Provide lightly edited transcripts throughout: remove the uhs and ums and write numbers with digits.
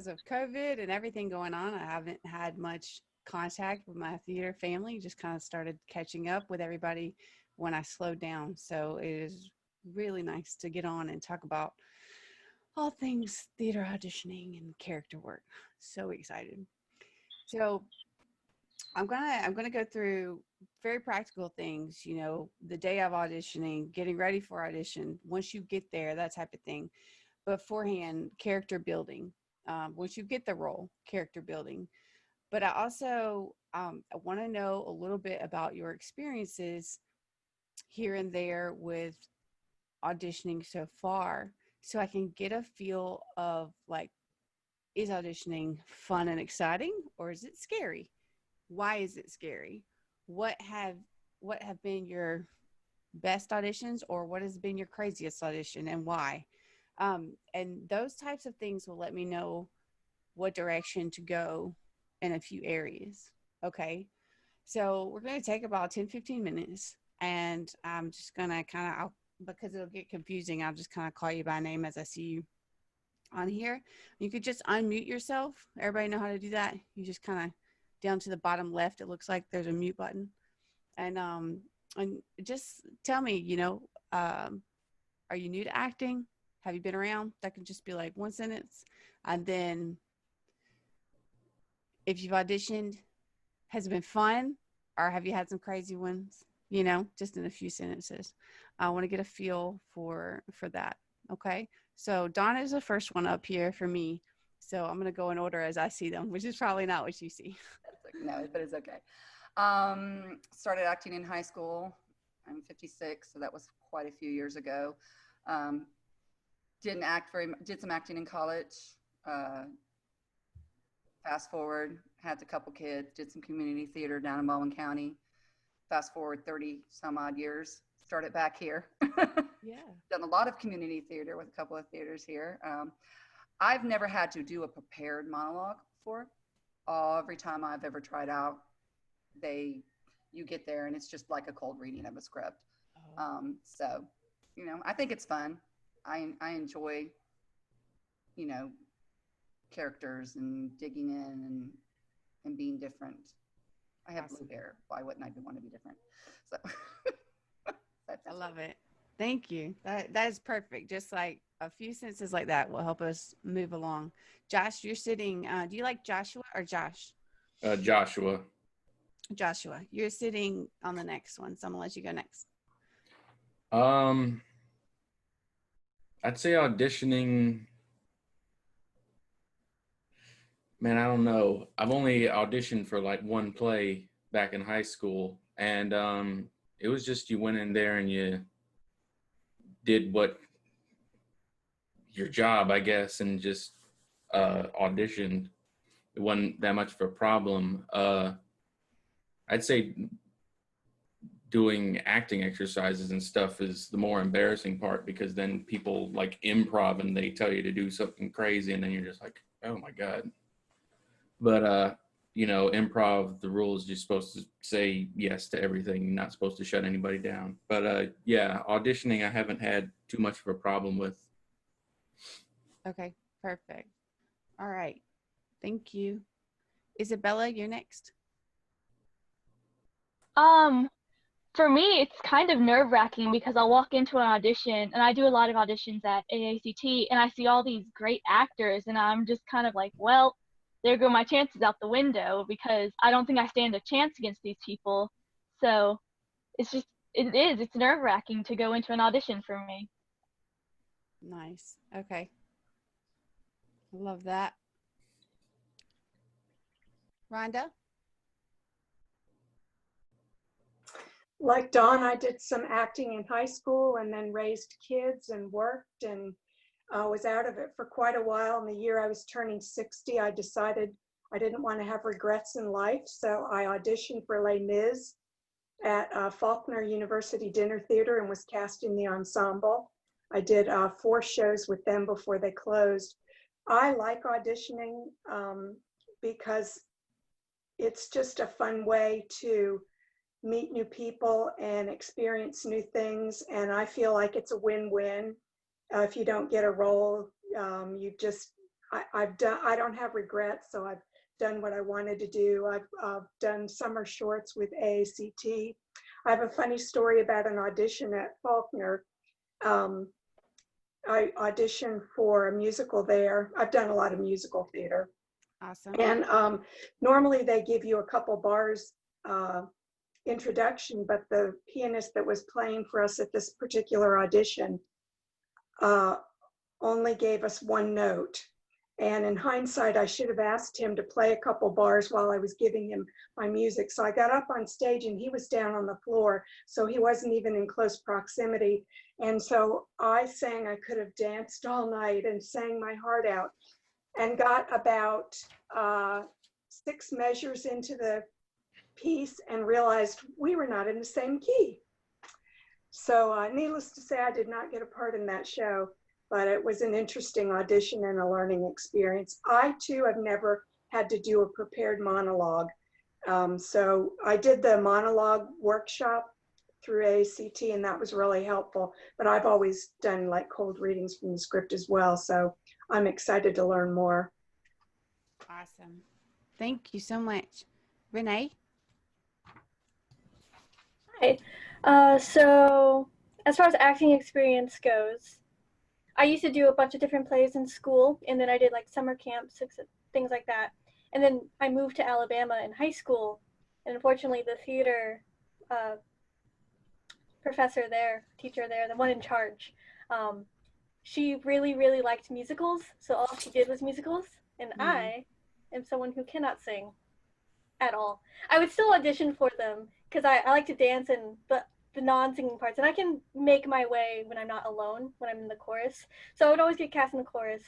because of COVID and everything going on, I haven't had much contact with my theater family. Just kind of started catching up with everybody when I slowed down. So it is really nice to get on and talk about all things theater auditioning and character work. So excited. So I'm gonna go through very practical things, you know, the day of auditioning, getting ready for audition, once you get there, that type of thing. Beforehand, character building. Once you get the role, character building. But I also I want to know a little bit about your experiences here and there with auditioning so far, so I can get a feel of like, is auditioning fun and exciting, or is it scary? Why is it scary? What have what have been your best auditions, or what has been your craziest audition, and why? And those types of things will let me know what direction to go in a few areas. Okay. So we're going to take about 10-15 minutes, and I'm just going to kind of, because it'll get confusing, I'll just kind of call you by name as I see you on here. You could just unmute yourself. Everybody know how to do that? You just kind of down to the bottom left, it looks like there's a mute button. And just tell me, you know, are you new to acting? Have you been around? That can just be like one sentence. And then if you've auditioned, has it been fun, or have you had some crazy ones? You know, just in a few sentences. I want to get a feel for that. Okay. So Donna is the first one up here for me. So I'm going to go in order as I see them, which is probably not what you see. No, but it's okay. Started acting in high school. I'm 56, so that was quite a few years ago. Didn't act very much, did some acting in college. Fast forward, had a couple kids, did some community theater down in Baldwin County. Fast forward 30 some odd years, started back here. Yeah. Done a lot of community theater with a couple of theaters here. I've never had to do a prepared monologue before. Every time I've ever tried out, you get there and it's just like a cold reading of a script. So, you know, I think it's fun. I enjoy, you know, characters and digging in and being different. I have blue hair. Why wouldn't I want to be different? So I love it. Thank you. That is perfect. Just like a few sentences like that will help us move along. Josh, you're sitting. Do you like Joshua or Josh? Joshua. Joshua, you're sitting on the next one, so I'm gonna let you go next. I'd say auditioning. Man, I don't know. I've only auditioned for like one play back in high school, and it was just you went in there and you did what your job, I guess, and just auditioned. It wasn't that much of a problem. I'd say doing acting exercises and stuff is the more embarrassing part, because then people like improv and they tell you to do something crazy and then you're just like, oh my God. But you know, improv, the rules, you're supposed to say yes to everything. You're not supposed to shut anybody down. But yeah, auditioning I haven't had too much of a problem with. Okay, perfect. All right. Thank you. Isabella, you're next. For me, it's kind of nerve-wracking because I'll walk into an audition, and I do a lot of auditions at AACT, and I see all these great actors, and I'm just kind of like, well, there go my chances out the window, because I don't think I stand a chance against these people. So it's nerve-wracking to go into an audition for me. Nice. Okay. Love that. Rhonda? Like Dawn, I did some acting in high school and then raised kids and worked and was out of it for quite a while. And the year I was turning 60, I decided I didn't want to have regrets in life. So I auditioned for Les Mis at Faulkner University Dinner Theater and was cast in the ensemble. I did 4 shows with them before they closed. I like auditioning because it's just a fun way to meet new people and experience new things. And I feel like it's a win-win. If you don't get a role, you just I don't have regrets, so I've done what I wanted to do. I've done summer shorts with AACT. I have a funny story about an audition at Faulkner. I auditioned for a musical there. I've done a lot of musical theater. Awesome. And normally they give you a couple bars introduction, but the pianist that was playing for us at this particular audition only gave us one note. And in hindsight, I should have asked him to play a couple bars while I was giving him my music. So I got up on stage and he was down on the floor. So he wasn't even in close proximity. And so I sang, I could have danced all night and sang my heart out and got about 6 measures into the piece and realized we were not in the same key. So needless to say, I did not get a part in that show. But it was an interesting audition and a learning experience. I too have never had to do a prepared monologue. So I did the monologue workshop through AACT and that was really helpful. But I've always done like cold readings from the script as well. So I'm excited to learn more. Awesome. Thank you so much. Renee? Hi. So as far as acting experience goes, I used to do a bunch of different plays in school, and then I did like summer camps, things like that. And then I moved to Alabama in high school, and unfortunately the theater professor there, teacher there, the one in charge, she really, really liked musicals, so all she did was musicals, and I am someone who cannot sing at all. I would still audition for them, because I like to dance, but the non-singing parts, and I can make my way when I'm not alone, when I'm in the chorus. So I would always get cast in the chorus,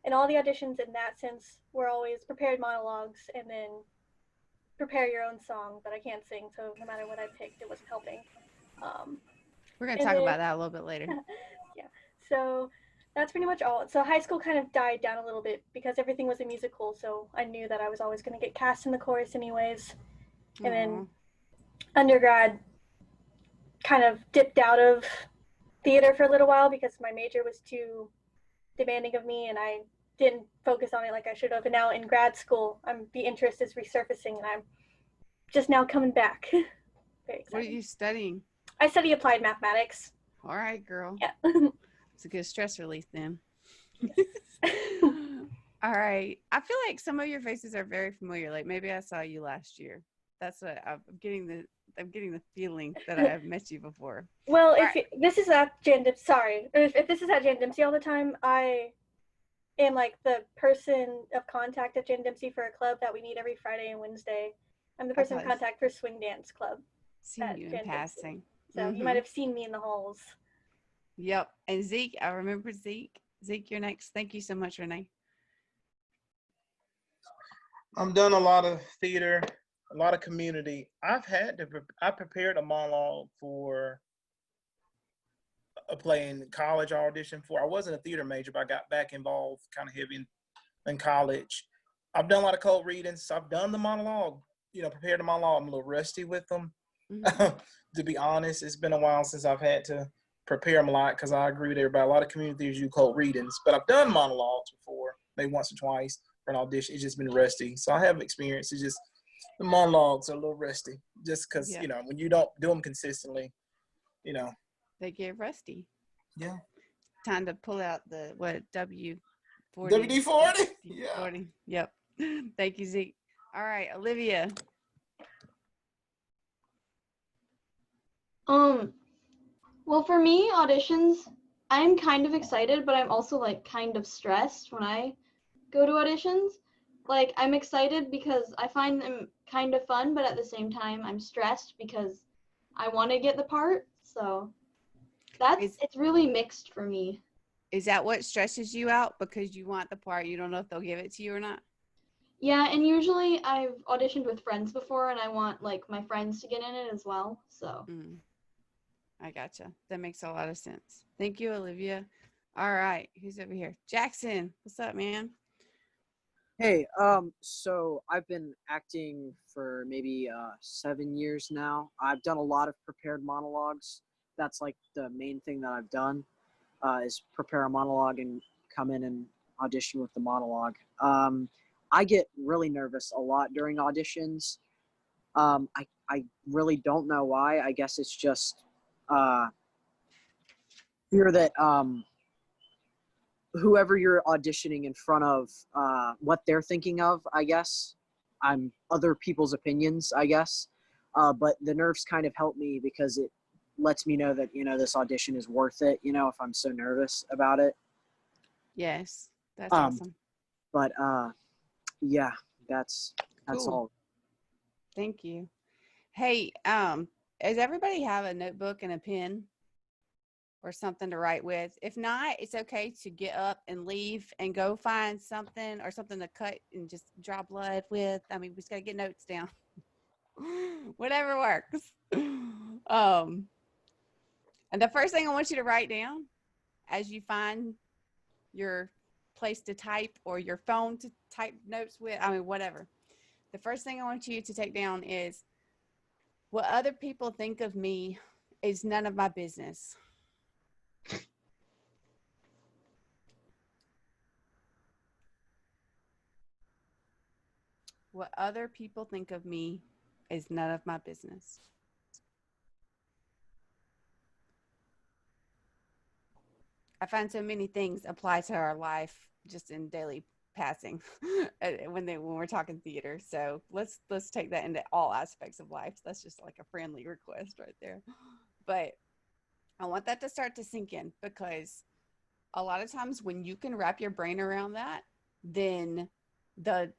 and all the auditions in that sense were always prepared monologues and then prepare your own song, but I can't sing, so no matter what I picked, it wasn't helping. We're going to talk about that a little bit later. Yeah, so that's pretty much all. So high school kind of died down a little bit because everything was a musical, so I knew that I was always going to get cast in the chorus anyways. And then undergrad kind of dipped out of theater for a little while because my major was too demanding of me and I didn't focus on it like I should have. And now in grad school, the interest is resurfacing and I'm just now coming back. Very excited. What are you studying? I study applied mathematics. All right, girl. Yeah. It's a good stress relief then. All right. I feel like some of your faces are very familiar. Like maybe I saw you last year. That's what I'm getting the feeling that I have met you before. Well, this is at Jan Dempsey, sorry. If this is at Jan Dempsey all the time, I am like the person of contact at Jan Dempsey for a club that we meet every Friday and Wednesday. I'm the person of contact for Swing Dance Club. Seen you in passing. So you might have seen me in the halls. Yep. And Zeke, I remember Zeke. Zeke, you're next. Thank you so much, Renee. I've done a lot of theater, a lot of community. I prepared a monologue for a play in college I auditioned for. I wasn't a theater major, but I got back involved kind of heavy in college. I've done a lot of cold readings. So I've done the monologue, prepared the monologue. I'm a little rusty with them. To be honest, it's been a while since I've had to prepare them a lot because I agree with everybody. A lot of community theaters do cold readings, but I've done monologues before, maybe once or twice for an audition. It's just been rusty. So I have experience. It's just the monologues are a little rusty just because, when you don't do them consistently, They get rusty. Yeah. Time to pull out the, WD-40? WD-40? Yeah. 40. Yep. Thank you, Zeke. All right, Olivia. Well, for me, auditions, I'm kind of excited, but I'm also like kind of stressed when I go to auditions. Like, I'm excited because I find them kind of fun, but at the same time, I'm stressed because I want to get the part. So it's really mixed for me. Is that what stresses you out because you want the part? You don't know if they'll give it to you or not? Yeah, and usually I've auditioned with friends before, and I want like my friends to get in it as well. So. I gotcha. That makes a lot of sense. Thank you, Olivia. All right, who's over here? Jackson, what's up, man? Hey, so I've been acting for maybe 7 years now. I've done a lot of prepared monologues. That's like the main thing that I've done is prepare a monologue and come in and audition with the monologue. I get really nervous a lot during auditions. I really don't know why. I guess it's just fear that whoever you're auditioning in front of, what they're thinking of, I guess. I'm other people's opinions, I guess. But the nerves kind of help me because it lets me know that, this audition is worth it, if I'm so nervous about it. Yes, that's awesome. But yeah, that's Cool. all. Thank you. Hey, does everybody have a notebook and a pen or something to write with? If not, it's okay to get up and leave and go find something or something to cut and just draw blood with. I mean, we just got to get notes down. Whatever works. And the first thing I want you to write down as you find your place to type or your phone to type notes with, I mean, whatever. The first thing I want you to take down is, what other people think of me is none of my business. What other people think of me is none of my business. I find so many things apply to our life just in daily passing when we're talking theater. So let's take that into all aspects of life. That's just like a friendly request right there. But I want that to start to sink in, because a lot of times when you can wrap your brain around that, then the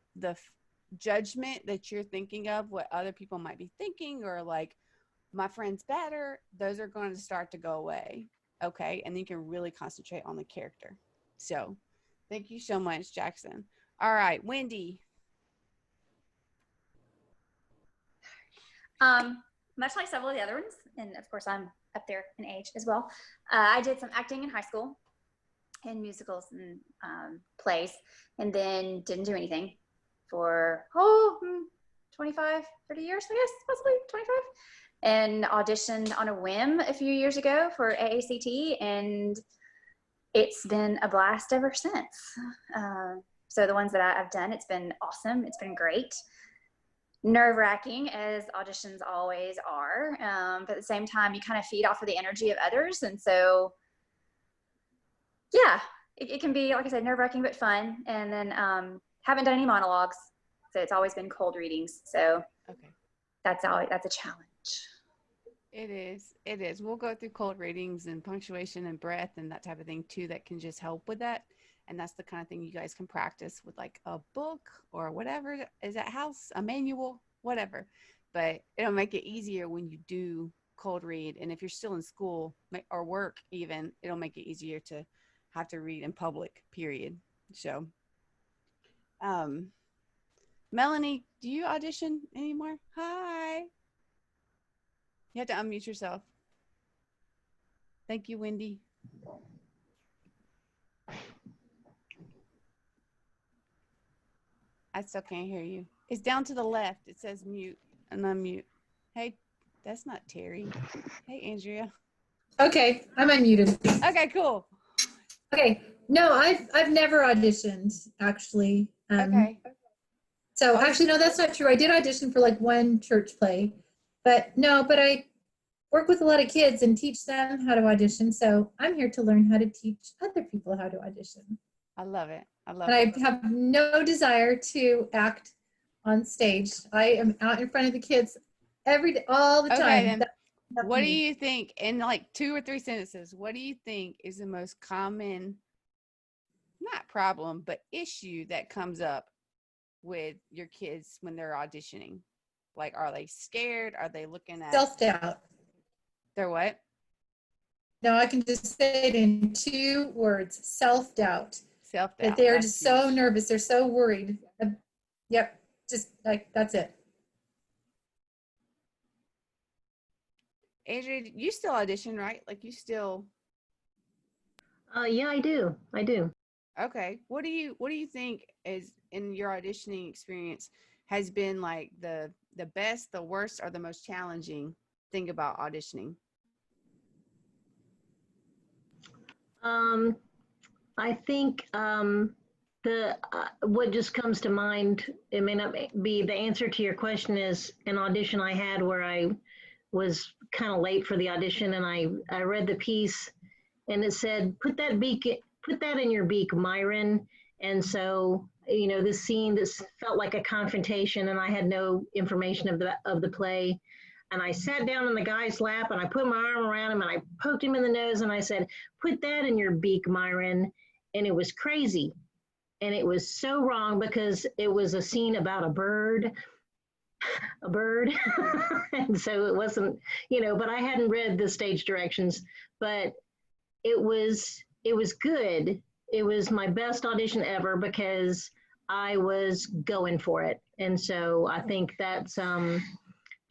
judgment that you're thinking of, what other people might be thinking, or like, my friend's better, those are going to start to go away. Okay. And then you can really concentrate on the character. So thank you so much, Jackson. All right, Wendy. Much like several of the other ones, and of course I'm up there in age as well, I did some acting in high school in musicals and plays, and then didn't do anything for 25, 30 years, I guess, possibly 25. And auditioned on a whim a few years ago for AACT, and it's been a blast ever since. So the ones that I've done, it's been awesome. It's been great. Nerve-wracking, as auditions always are. But at the same time, you kind of feed off of the energy of others. And so, yeah, it can be, like I said, nerve-wracking, but fun. And then haven't done any monologues. So it's always been cold readings. So Okay. That's a challenge. It is. We'll go through cold readings and punctuation and breath and that type of thing too, that can just help with that. And that's the kind of thing you guys can practice with, like a book or whatever is at house, a manual, whatever. But it'll make it easier when you do cold read. And if you're still in school or work even, it'll make it easier to have to read in public, period. So, Melanie, do you audition anymore? Hi. You have to unmute yourself. Thank you, Wendy. I still can't hear you. It's down to the left. It says mute and unmute. Hey, that's not Terry. Hey, Andrea. Okay, I'm unmuted. Okay, cool. Okay, no, I've never auditioned actually. Okay. So actually, no, that's not true. I did audition for like one church play, but I work with a lot of kids and teach them how to audition. So I'm here to learn how to teach other people how to audition. I love it. And I have no desire to act on stage. I am out in front of the kids every day, all the time. Then, what do you think, in like 2 or 3 sentences, what do you think is the most common, not problem, but issue that comes up with your kids when they're auditioning? Like, are they scared? Are they looking at self-doubt? They're what? No, I can just say it in 2 words: self-doubt. Self-doubt. That they're just so nervous. They're so worried. Yep. Just like, that's it. Andrea, you still audition, right? Like, you still. Yeah, I do. Okay. What do you think is, in your auditioning experience, has been like the best, the worst, or the most challenging thing about auditioning? I think The what just comes to mind, it may not be the answer to your question, is an audition I had where I was kind of late for the audition, and I read the piece, and it said, put that in your beak, Myron. And so, you know, this scene, this felt like a confrontation, and I had no information of the play. And I sat down on the guy's lap, and I put my arm around him, and I poked him in the nose, and I said, put that in your beak, Myron. And it was crazy. And it was so wrong because it was a scene about a bird. And so it wasn't, you know, but I hadn't read the stage directions, but it was good. It was my best audition ever because I was going for it. And so I think that's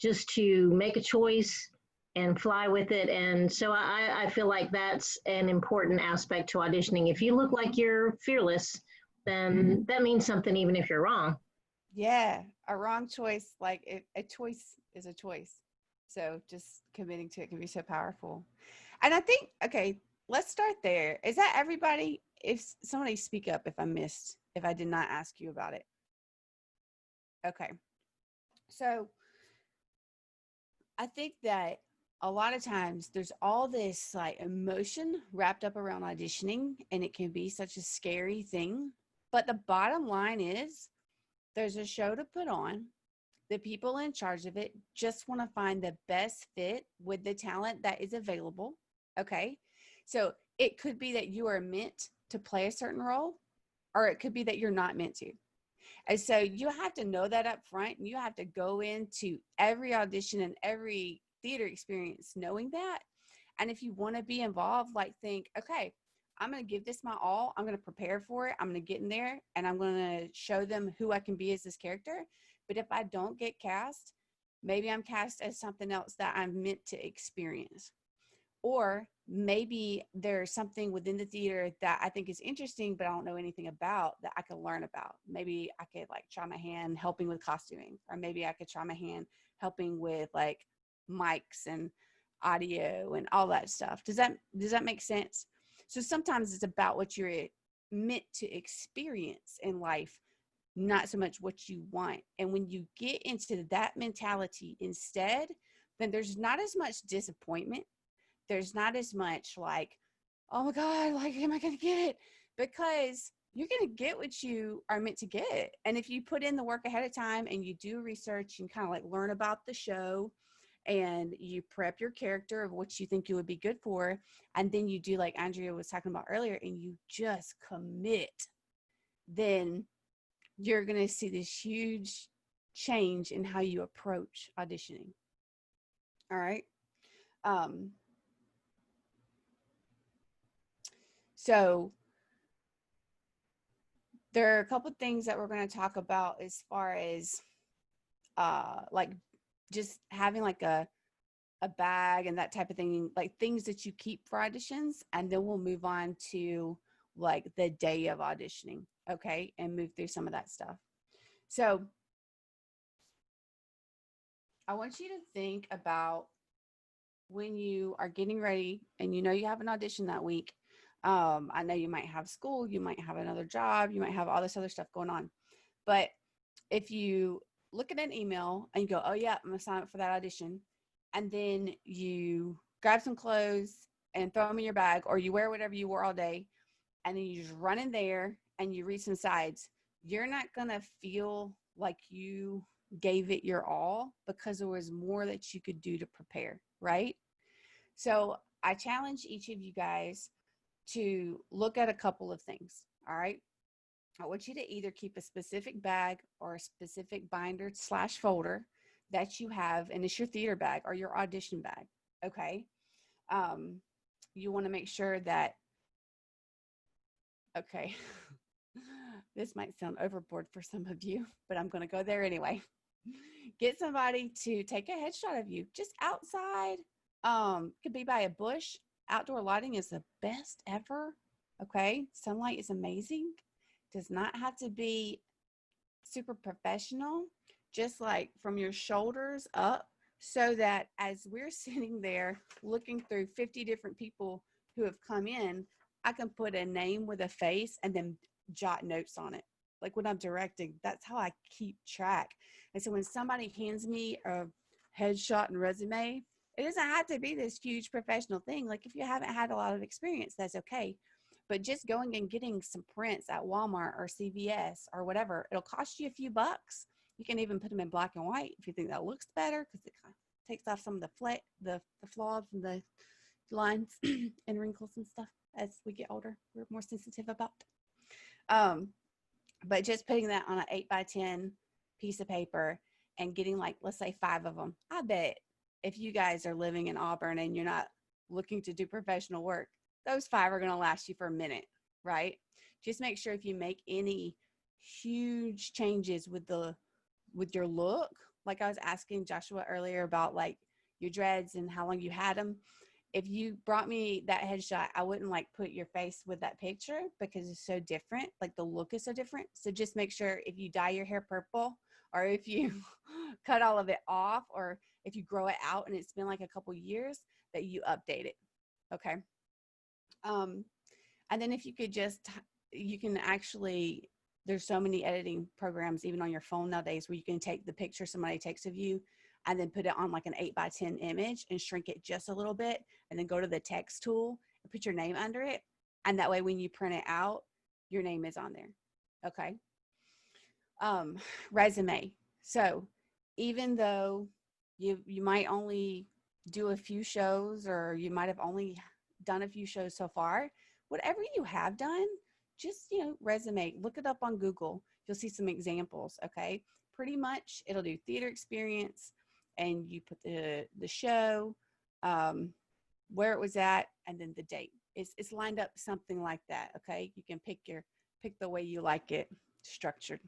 just to make a choice and fly with it. And so I feel like that's an important aspect to auditioning. If you look like you're fearless, then that means something, even if you're wrong. Yeah, a wrong choice, like a choice is a choice. So just committing to it can be so powerful. And I think, okay, let's start there. Is that everybody? If somebody speak up if I did not ask you about it. Okay. So I think that a lot of times there's all this like emotion wrapped up around auditioning, and it can be such a scary thing. But the bottom line is there's a show to put on. The people in charge of it just want to find the best fit with the talent that is available. Okay. So it could be that you are meant to play a certain role, or it could be that you're not meant to. And so you have to know that up front, and you have to go into every audition and every theater experience knowing that. And if you want to be involved, like think, okay, I'm going to give this my all. I'm going to prepare for it. I'm going to get in there, and I'm going to show them who I can be as this character. But if I don't get cast, maybe I'm cast as something else that I'm meant to experience. Or maybe there's something within the theater that I think is interesting, but I don't know anything about that I could learn about. Maybe I could like try my hand helping with costuming, or maybe I could try my hand helping with like mics and audio and all that stuff. Does that make sense? So sometimes it's about what you're meant to experience in life, not so much what you want. And when you get into that mentality instead, then there's not as much disappointment. There's not as much like, oh my God, like, am I going to get it? Because you're going to get what you are meant to get. And if you put in the work ahead of time and you do research and kind of like learn about the show, and you prep your character of what you think you would be good for, and then you do like Andrea was talking about earlier, and you just commit, then you're going to see this huge change in how you approach auditioning. All right. So there are a couple of things that we're going to talk about as far as like just having like a bag and that type of thing, like things that you keep for auditions. And then we'll move on to like the day of auditioning. Okay. And move through some of that stuff. So I want you to think about when you are getting ready and you know you have an audition that week. I know you might have school, you might have another job, you might have all this other stuff going on. But if you look at an email and you go, oh yeah, I'm gonna sign up for that audition, and then you grab some clothes and throw them in your bag, or you wear whatever you wore all day, and then you just run in there and you read some sides, you're not gonna feel like you gave it your all, because there was more that you could do to prepare, right? So I challenge each of you guys to look at a couple of things. All right. I want you to either keep a specific bag or a specific binder / folder that you have, and it's your theater bag or your audition bag. Okay. You want to make sure that, okay, this might sound overboard for some of you, but I'm going to go there anyway. Get somebody to take a headshot of you just outside. Could be by a bush. Outdoor lighting is the best ever. Okay. Sunlight is amazing. Does not have to be super professional, just like from your shoulders up, so that as we're sitting there looking through 50 different people who have come in, I can put a name with a face and then jot notes on it. Like when I'm directing, that's how I keep track. And so when somebody hands me a headshot and resume, it doesn't have to be this huge professional thing. Like if you haven't had a lot of experience, that's okay. But just going and getting some prints at Walmart or CVS or whatever, it'll cost you a few bucks. You can even put them in black and white if you think that looks better, because it kind of takes off some of the flaws and the lines and wrinkles and stuff as we get older. We're more sensitive about. But just putting that on an 8x10 piece of paper and getting like, let's say 5 of them. I bet if you guys are living in Auburn and you're not looking to do professional work, those 5 are going to last you for a minute, right? Just make sure if you make any huge changes with your look, like I was asking Joshua earlier about like your dreads and how long you had them. If you brought me that headshot, I wouldn't like put your face with that picture because it's so different. Like the look is so different. So just make sure if you dye your hair purple, or if you cut all of it off, or if you grow it out and it's been like a couple years, that you update it. Okay. And then if you could you can actually, there's so many editing programs, even on your phone nowadays, where you can take the picture somebody takes of you and then put it on like an 8x10 image and shrink it just a little bit, and then go to the text tool and put your name under it. And that way, when you print it out, your name is on there. Okay. Resume. So even though you might only do a few shows, or you might have only done a few shows so far, whatever you have done, just, resume, look it up on Google. You'll see some examples. Okay. Pretty much it'll do theater experience, and you put the show, where it was at, and then the date. It's lined up something like that. Okay. You can pick the way you like it structured.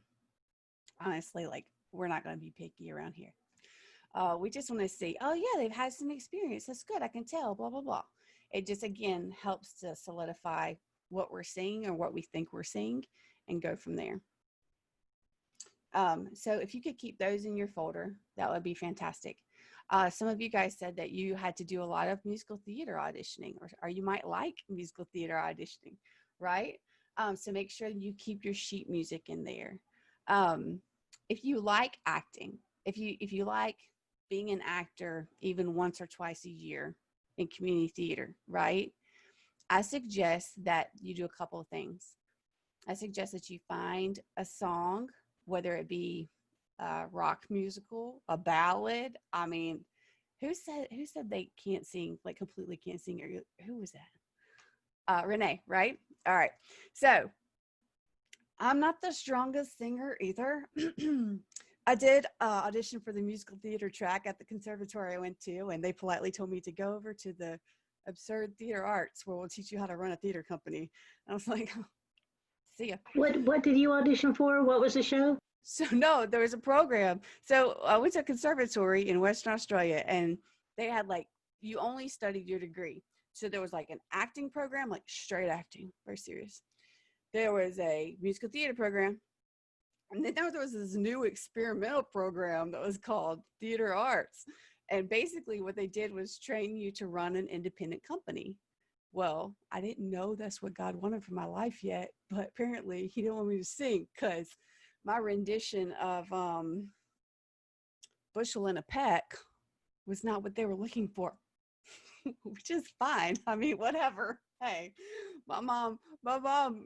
Honestly, like, we're not going to be picky around here. We just want to see, oh yeah, they've had some experience. That's good. I can tell, blah, blah, blah. It just, again, helps to solidify what we're seeing or what we think we're seeing, and go from there. So if you could keep those in your folder, that would be fantastic. Some of you guys said that you had to do a lot of musical theater auditioning, or you might like musical theater auditioning, right? So make sure you keep your sheet music in there. If you like acting, if you like being an actor even once or twice a year in community theater, right? I suggest that you do a couple of things. I suggest that you find a song, whether it be a rock musical, a ballad. I mean, who said they can't sing, like completely can't sing? Or who was that? Renee, right? All right. So I'm not the strongest singer either. I did audition for the musical theater track at the conservatory I went to, and they politely told me to go over to the Absurd Theater Arts, where we'll teach you how to run a theater company. And I was like, oh, see ya. What did you audition for? What was the show? So no, there was a program. So I went to a conservatory in Western Australia, and they had like, you only studied your degree. So there was like an acting program, like straight acting, very serious. There was a musical theater program. And then there was this new experimental program that was called Theater Arts. And basically what they did was train you to run an independent company. Well, I didn't know that's what God wanted for my life yet, but apparently he didn't want me to sing, because my rendition of Bushel and a Peck was not what they were looking for, which is fine. I mean, whatever. Hey, my mom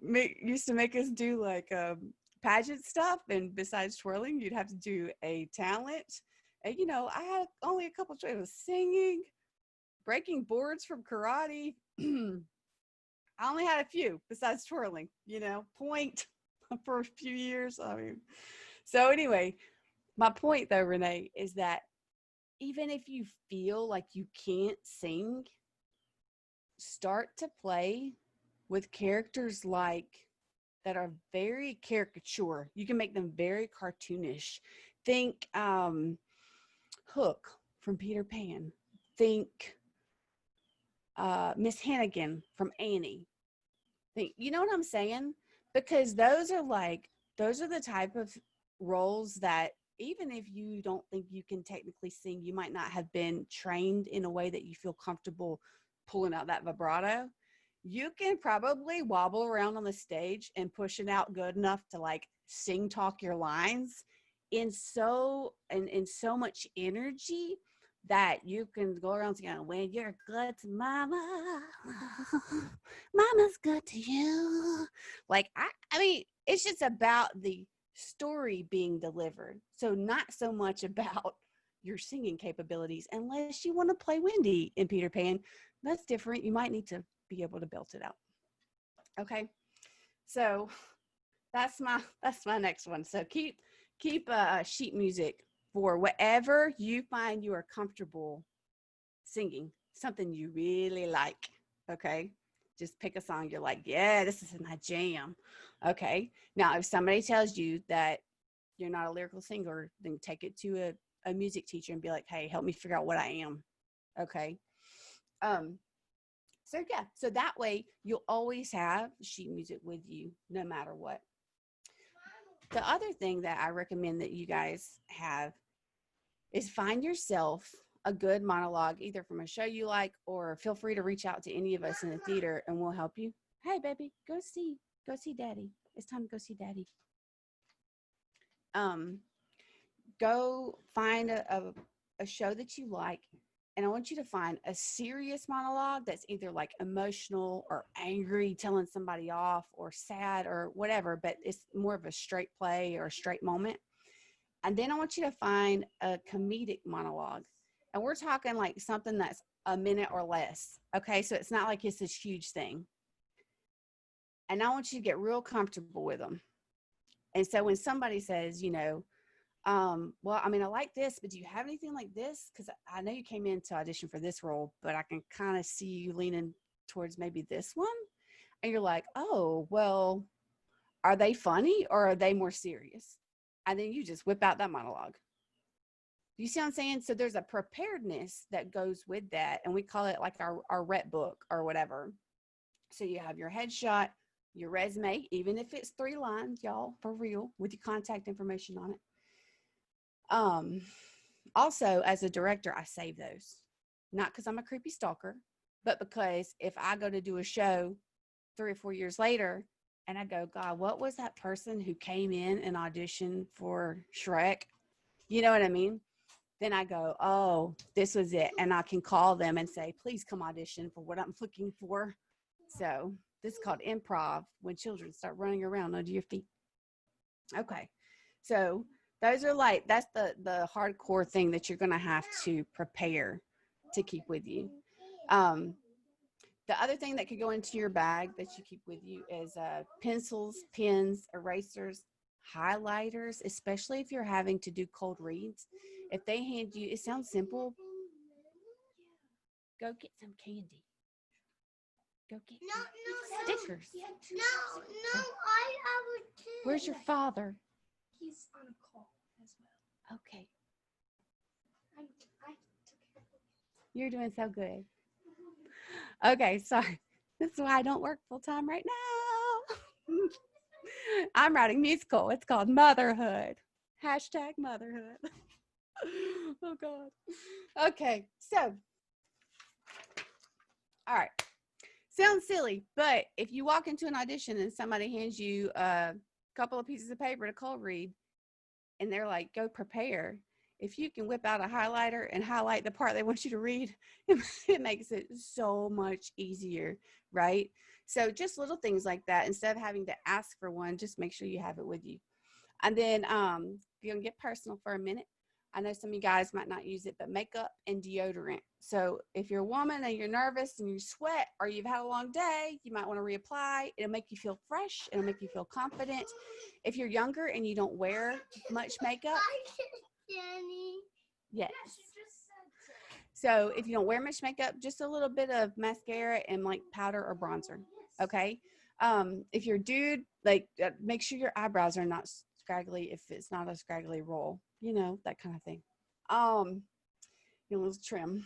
used to make us do like pageant stuff, and besides twirling, you'd have to do a talent. And I had only a couple choices: singing, breaking boards from karate. I only had a few besides twirling, point for a few years. I mean, so anyway, my point though, Renee, is that even if you feel like you can't sing, start to play with characters that are very caricature. You can make them very cartoonish. Think Hook from Peter Pan. Think Miss Hannigan from Annie. You know what I'm saying? Because those are the type of roles that, even if you don't think you can technically sing, you might not have been trained in a way that you feel comfortable pulling out that vibrato. you can probably wobble around on the stage and push it out good enough to like sing talk your lines in so much energy that you can go around saying, when you're good to mama, mama's good to you. Like, I mean, it's just about the story being delivered. So not so much about your singing capabilities, unless you want to play Wendy in Peter Pan. That's different. You might need to be able to belt it out. Okay. So that's my next one. So keep sheet music for whatever you find you are comfortable singing, something you really like. Okay. Just pick a song you're like, yeah, this is my jam. Okay. Now, if somebody tells you that you're not a lyrical singer, then take it to a music teacher and be like, hey, help me figure out what I am. Okay. So yeah, so that way you'll always have sheet music with you no matter what. The other thing that I recommend that you guys have is find yourself a good monologue, either from a show you like, or feel free to reach out to any of us in the theater and we'll help you. Hey, baby, go see daddy. It's time to go see daddy. Go find a show that you like, and I want you to find a serious monologue that's either like emotional or angry, telling somebody off, or sad or whatever, but it's more of a straight play or a straight moment. And then I want you to find a comedic monologue. And we're talking like something that's a minute or less. Okay, so it's not like it's this huge thing. And I want you to get real comfortable with them. And so when somebody says, you know, well, I mean, I like this, but do you have anything like this? Because I know you came in to audition for this role, but I can kind of see you leaning towards maybe this one. And you're like, oh, well, are they funny or are they more serious? And then you just whip out that monologue. You see what I'm saying? So there's a preparedness that goes with that. And we call it like our rep book or whatever. So you have your headshot, your resume, even if it's 3 lines, y'all, for real, with your contact information on it. Also, as a director, I save those, not because I'm a creepy stalker, but because if I go to do a show 3 or 4 years later and I go, God, what was that person who came in and auditioned for Shrek? You know what I mean? Then I go, oh, this was it. And I can call them and say, please come audition for what I'm looking for. So this is called improv, when children start running around under your feet. Okay. So those are like, that's the hardcore thing that you're going to have to prepare to keep with you. The other thing that could go into your bag that you keep with you is pencils, pens, erasers, highlighters, especially if you're having to do cold reads. If they hand you, it sounds simple. Go get some candy. Go get stickers. No, I have a too. Where's your father? He's on a call as well. Okay. I took care of him. You're doing so good. Okay, sorry. This is why I don't work full time right now. I'm writing musical. It's called Motherhood. #motherhood. Oh God. Okay, so all right. Sounds silly, but if you walk into an audition and somebody hands you a couple of pieces of paper to cold read and they're like, go prepare, if you can whip out a highlighter and highlight the part they want you to read, it makes it so much easier, right? So just little things like that. Instead of having to ask for one, just make sure you have it with you. And then if you're going to get personal for a minute, I know some of you guys might not use it, but makeup and deodorant. So if you're a woman and you're nervous and you sweat or you've had a long day, you might want to reapply. It'll make you feel fresh. It'll make you feel confident. If you're younger and you don't wear much makeup, yes. So if you don't wear much makeup, just a little bit of mascara and like powder or bronzer. Okay. If you're a dude, like make sure your eyebrows are not scraggly if it's not a scraggly roll, you know, that kind of thing. You know, trim.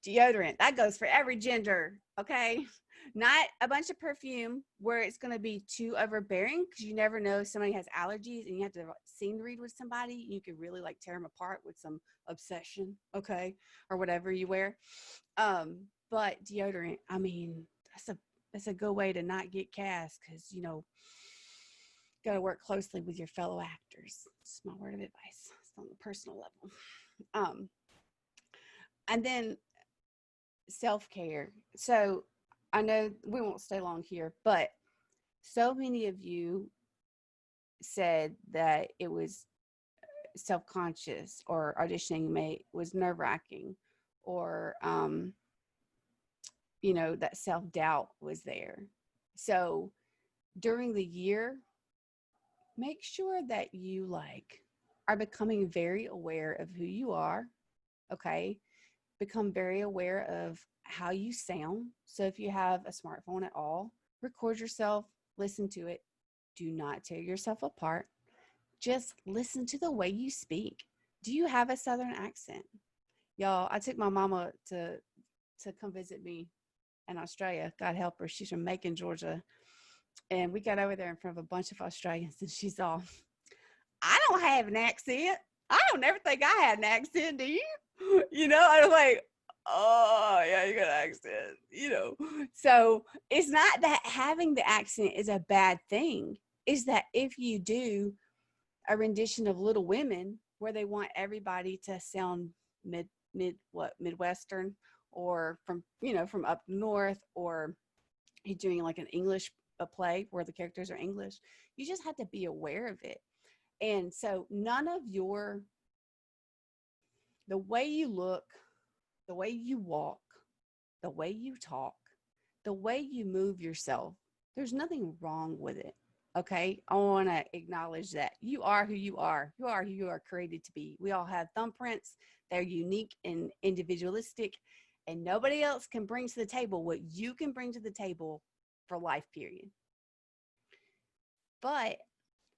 Deodorant, that goes for every gender. Okay. Not a bunch of perfume where it's going to be too overbearing, because you never know if somebody has allergies and you have to scene read with somebody. You could really like tear them apart with some obsession, okay, or whatever you wear. But deodorant, I mean, that's a good way to not get cast, because got to work closely with your fellow actors. It's my word of advice. It's on the personal level. And then self-care. So I know we won't stay long here, but so many of you said that it was self-conscious, or auditioning was nerve-wracking, or that self-doubt was there. So during the year, make sure that you are becoming very aware of who you are. Okay, become very aware of how you sound. So if you have a smartphone at all, record yourself, listen to it. Do not tear yourself apart. Just listen to the way you speak. Do you have a Southern accent? Y'all, I took my mama to come visit me in Australia. God help her. She's from Macon, Georgia. And we got over there in front of a bunch of Australians, and she's all, I don't have an accent. I don't ever think I had an accent, do you? I was like, oh, yeah, you got an accent, So it's not that having the accent is a bad thing. It's that if you do a rendition of Little Women where they want everybody to sound Midwestern, or from up north, or you're doing like an English play where the characters are English, you just have to be aware of it. And so none of the way you look, the way you walk, the way you talk, the way you move yourself, there's nothing wrong with it. Okay, I want to acknowledge that you are who you are. You are who you are created to be. We all have thumbprints. They're unique and individualistic, and nobody else can bring to the table what you can bring to the table for life, period. But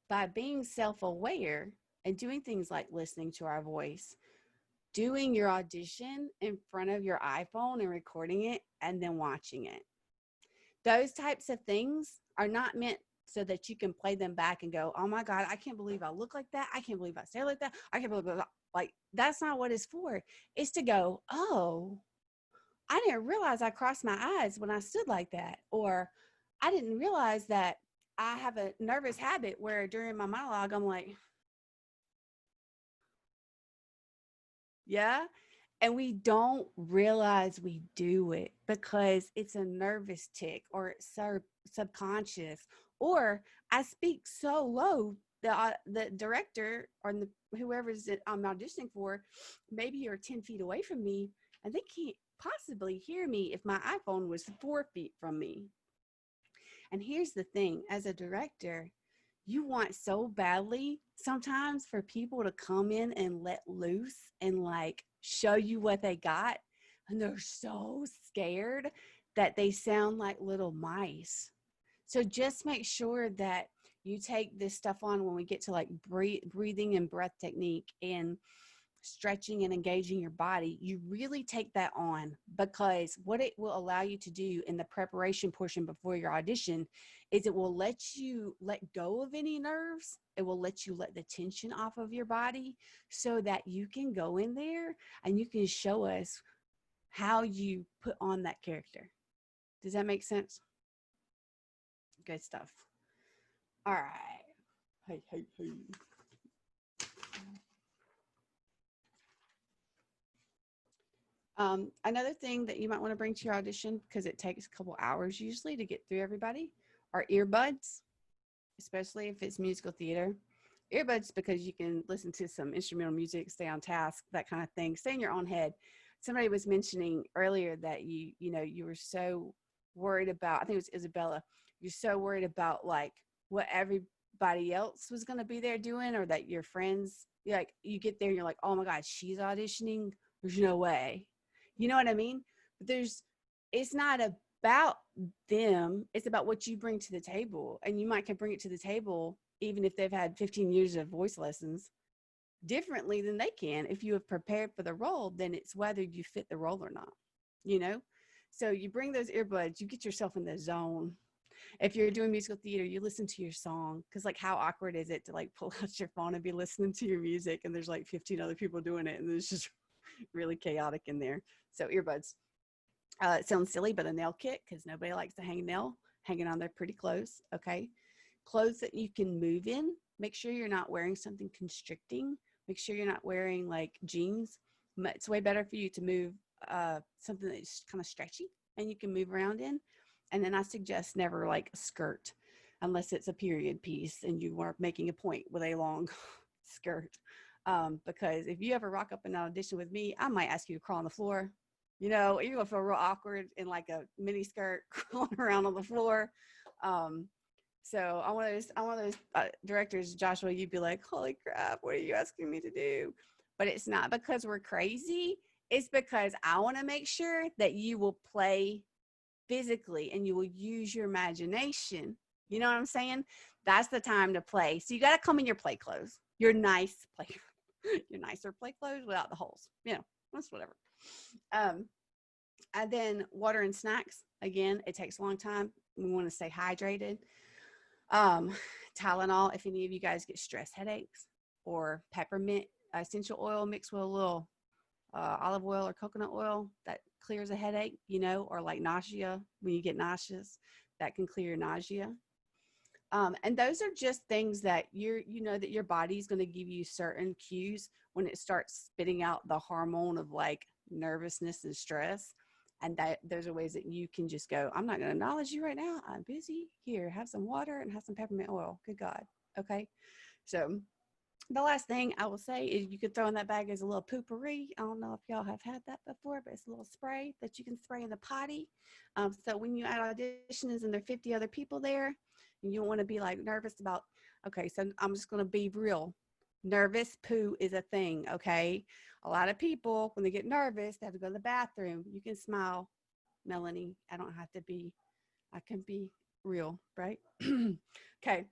by being self-aware and doing things like listening to our voice, doing your audition in front of your iPhone and recording it and then watching it, those types of things are not meant so that you can play them back and go, oh my God, I can't believe I look like that. I can't believe I say like that. I can't believe that's not what it's for. It's to go, oh, I didn't realize I crossed my eyes when I stood like that. Or I didn't realize that I have a nervous habit where during my monologue, I'm like, yeah. And we don't realize we do it because it's a nervous tick, or it's subconscious, or I speak so low that the director or whoever's I'm auditioning for, maybe you're 10 feet away from me and they can't possibly hear me if my iPhone was 4 feet from me. And here's the thing, as a director, you want so badly sometimes for people to come in and let loose and show you what they got. And they're so scared that they sound like little mice. So just make sure that you take this stuff on when we get to breathing and breath technique and stretching and engaging your body. You really take that on, because what it will allow you to do in the preparation portion before your audition is it will let you let go of any nerves. It will let you let the tension off of your body so that you can go in there and you can show us how you put on that character. Does that make sense? Good stuff. All right. Hey. Another thing that you might want to bring to your audition, because it takes a couple hours usually to get through everybody, are earbuds, especially if it's musical theater. Earbuds, because you can listen to some instrumental music, stay on task, that kind of thing, stay in your own head. Somebody was mentioning earlier that you were so worried about, I think it was Isabella, you're so worried about what everybody else was going to be there doing, or that your friends, you get there and you're like, oh my God, she's auditioning. There's no way. You know what I mean? But it's not about them. It's about what you bring to the table. And you might can bring it to the table, even if they've had 15 years of voice lessons, differently than they can. If you have prepared for the role, then it's whether you fit the role or not, So you bring those earbuds, you get yourself in the zone. If you're doing musical theater, you listen to your song, because how awkward is it to pull out your phone and be listening to your music and there's 15 other people doing it and it's just really chaotic in there. So earbuds. It sounds silly, but a nail kit, because nobody likes to hang a nail hanging on their pretty clothes. Okay. Clothes that you can move in. Make sure you're not wearing something constricting. Make sure you're not wearing like jeans. It's way better for you to move something that's kind of stretchy and you can move around in. And then I suggest never like a skirt unless it's a period piece and you are making a point with a long skirt. Because if you ever rock up in an audition with me, I might ask you to crawl on the floor. You know, you're gonna feel real awkward in like a mini skirt crawling around on the floor. So I'm one of those directors, Joshua, you'd be like, holy crap, what are you asking me to do? But it's not because we're crazy. It's because I want to make sure that you will play physically and you will use your imagination. You know what I'm saying? That's the time to play. So you got to come in your play clothes, your nice play, your nicer play clothes without the holes. You know, that's whatever. And then water and snacks. Again, it takes a long time. We want to stay hydrated. Tylenol, if any of you guys get stress headaches, or peppermint essential oil mixed with a little olive oil or coconut oil, that clears a headache, you know, or like nausea, when you get nauseous, that can clear your nausea. And those are just things that you know that your body's going to give you certain cues when it starts spitting out the hormone of like nervousness and stress. And that those are ways that you can just go, I'm not going to acknowledge you right now. I'm busy. Here, have some water and have some peppermint oil. Good God. Okay. So the last thing I will say is you could throw in that bag as a little poopery. I don't know if y'all have had that before, but it's a little spray that you can spray in the potty. So when you at auditions and there are 50 other people there, and you don't want to be like nervous about, okay, so I'm just going to be real. Nervous poo is a thing, okay? A lot of people, when they get nervous, they have to go to the bathroom. You can smile, Melanie. I can be real, right? Okay,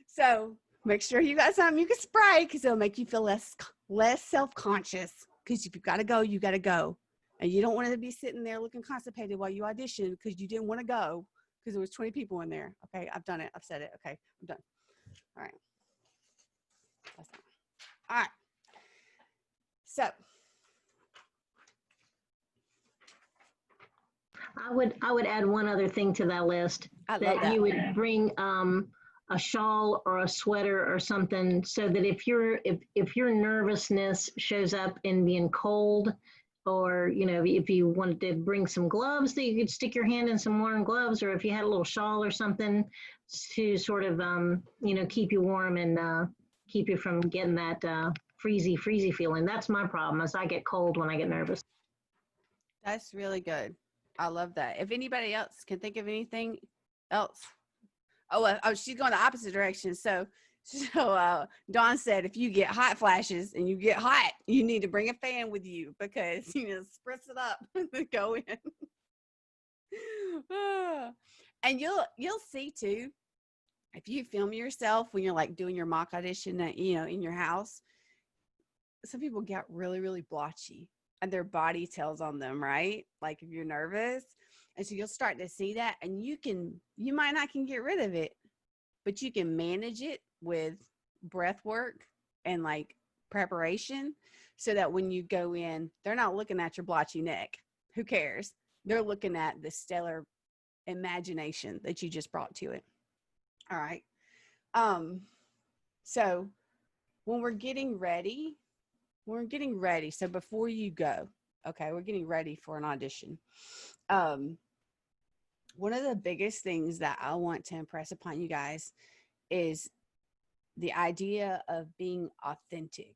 so make sure you got something you can spray because it'll make you feel less self-conscious, because if you got to go, you got to go. And you don't want to be sitting there looking constipated while you audition because you didn't want to go because there was 20 people in there. Okay, I've done it. I've said it. Okay, I'm done. All right. All right. So I would add one other thing to that list, that you would bring a shawl or a sweater or something, so that if your nervousness shows up in being cold, or you know, if you wanted to bring some gloves that you could stick your hand in some warm gloves, or if you had a little shawl or something to sort of you know, keep you warm and keep you from getting that freezy feeling. That's my problem, is I get cold when I get nervous. that's really good. I love that. If anybody else can think of anything else. Oh, she's going the opposite direction. So Dawn said, if you get hot flashes and you get hot, you need to bring a fan with you because, you know, spritz it up and go in. And you'll see too, if you film yourself when you're like doing your mock audition, you know, in your house, some people get really, really blotchy and their body tells on them, right? Like if you're nervous. And so you'll start to see that, and you might not can get rid of it, but you can manage it with breath work and like preparation, so that when you go in, they're not looking at your blotchy neck. Who cares? They're looking at the stellar imagination that you just brought to it. All right. So when we're getting ready, so before you go, okay, we're getting ready for an audition. One of the biggest things that I want to impress upon you guys is the idea of being authentic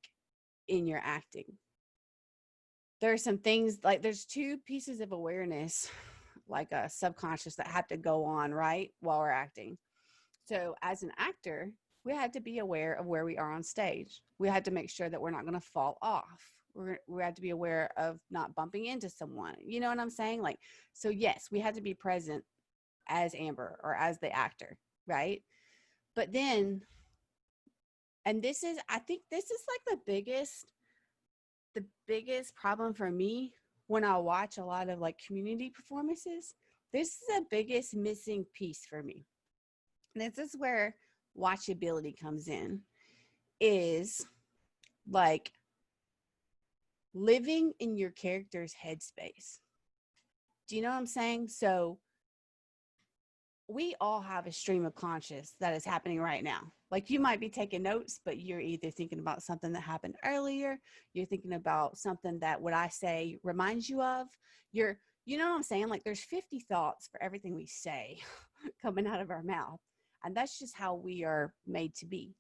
in your acting. There are some things, like there's two pieces of awareness, like a subconscious, that have to go on right while we're acting. So as an actor, we had to be aware of where we are on stage. We had to make sure that we're not going to fall off. We had to be aware of not bumping into someone. You know what I'm saying? Like, so yes, we had to be present as Amber or as the actor, right? But then, and this is, I think this is like the biggest problem for me when I watch a lot of like community performances. This is the biggest missing piece for me. And this is where watchability comes in, is like living in your character's headspace. Do you know what I'm saying? So we all have a stream of conscious that is happening right now. Like you might be taking notes, but you're either thinking about something that happened earlier. You're thinking about something that what I say reminds you of. You know what I'm saying? Like there's 50 thoughts for everything we say coming out of our mouth. And that's just how we are made to be.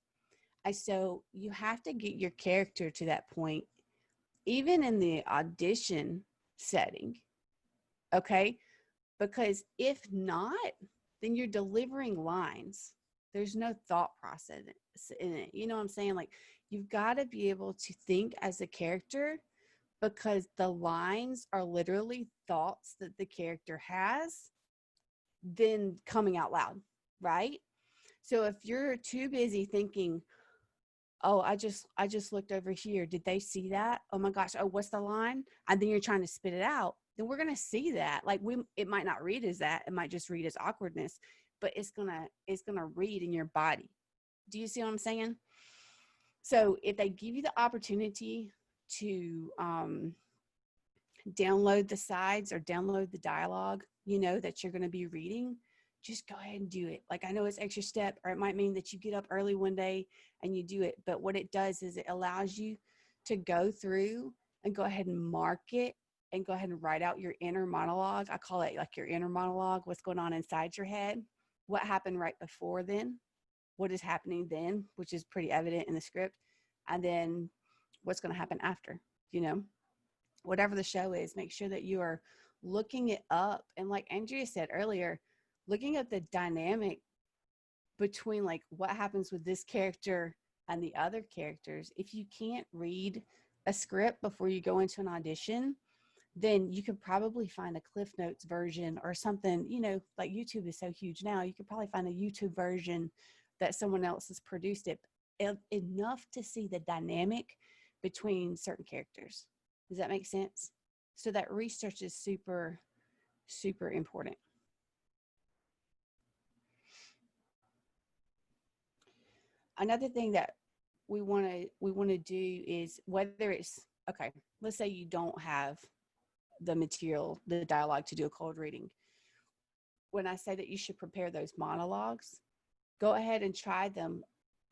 And so you have to get your character to that point, even in the audition setting. Okay. Because if not, then you're delivering lines. There's no thought process in it. You know what I'm saying? Like you've got to be able to think as a character, because the lines are literally thoughts that the character has then coming out loud, right? So if you're too busy thinking, oh, I just looked over here, did they see that? Oh my gosh, oh, what's the line? And then you're trying to spit it out, then we're going to see that. Like it might not read as that, it might just read as awkwardness, but it's going to read in your body. Do you see what I'm saying? So if they give you the opportunity to download the sides or download the dialogue, you know, that you're going to be reading, just go ahead and do it. Like, I know it's extra step, or it might mean that you get up early one day and you do it. But what it does is it allows you to go through and go ahead and mark it and go ahead and write out your inner monologue. I call it like your inner monologue, what's going on inside your head, what happened right before then, what is happening then, which is pretty evident in the script, and then what's going to happen after, you know, whatever the show is. Make sure that you are looking it up. And like Andrea said earlier, looking at the dynamic between like what happens with this character and the other characters. If you can't read a script before you go into an audition, then you could probably find a Cliff Notes version or something, you know, like YouTube is so huge now. You could probably find a YouTube version that someone else has produced it enough to see the dynamic between certain characters. Does that make sense? So that research is super, super important. Another thing that we want to do is, whether it's, okay, let's say you don't have the material, the dialogue to do a cold reading. When I say that you should prepare those monologues, go ahead and try them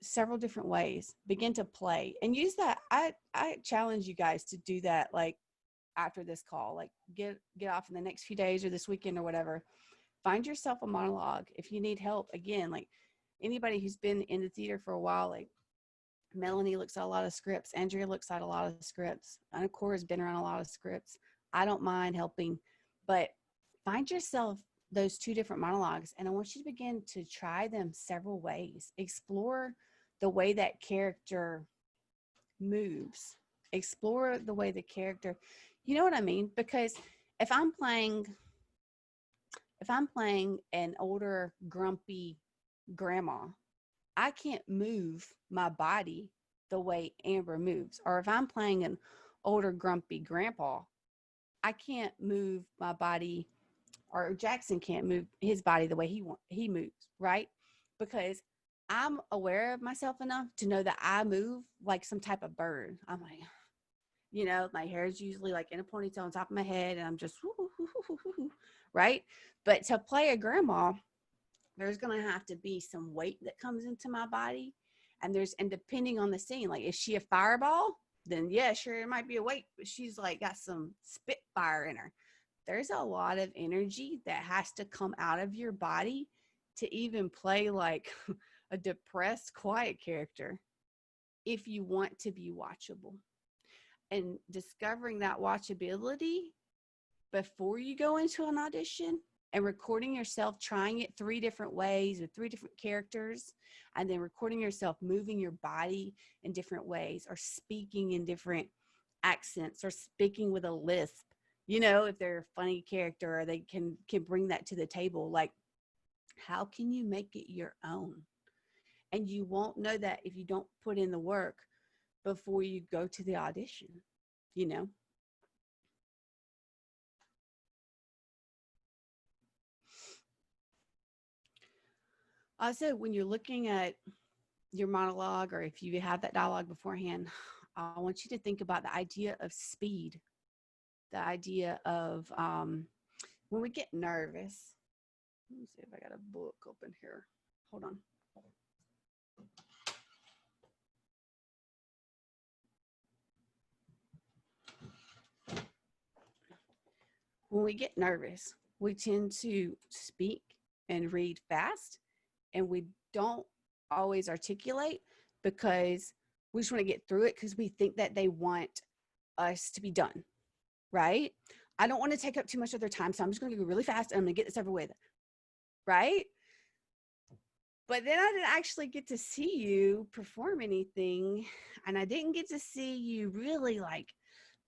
several different ways. Begin to play and use that. I challenge you guys to do that, like after this call, like get off in the next few days or this weekend or whatever. Find yourself a monologue. If you need help, again, like anybody who's been in the theater for a while, like Melanie looks at a lot of scripts, Andrea looks at a lot of scripts, and Cora's been around a lot of scripts. I don't mind helping, but find yourself those two different monologues, and I want you to begin to try them several ways. Explore the way that character moves. Explore the way the character, you know what I mean? Because if I'm playing an older, grumpy grandma, I can't move my body the way Amber moves. Or if I'm playing an older, grumpy grandpa, I can't move my body, or Jackson can't move his body the way he moves, right? Because I'm aware of myself enough to know that I move like some type of bird. I'm like, you know, my hair is usually like in a ponytail on top of my head, and I'm just right? But to play a grandma, there's going to have to be some weight that comes into my body. And depending on the scene, like, is she a fireball? Then yeah, sure, it might be a weight, but she's like got some spitfire in her. There's a lot of energy that has to come out of your body to even play like a depressed, quiet character if you want to be watchable. And discovering that watchability before you go into an audition, and recording yourself trying it 3 different ways with 3 different characters, and then recording yourself moving your body in different ways, or speaking in different accents, or speaking with a lisp, you know, if they're a funny character, or they can bring that to the table. Like, how can you make it your own? And you won't know that if you don't put in the work before you go to the audition, you know? Also, when you're looking at your monologue, or if you have that dialogue beforehand, I want you to think about the idea of speed, the idea of When we get nervous, let me see if I got a book open here. Hold on. When we get nervous, we tend to speak and read fast, and we don't always articulate because we just want to get through it because we think that they want us to be done, right? I don't want to take up too much of their time, so I'm just going to go really fast and I'm going to get this over with, right? But then I didn't actually get to see you perform anything, and I didn't get to see you really like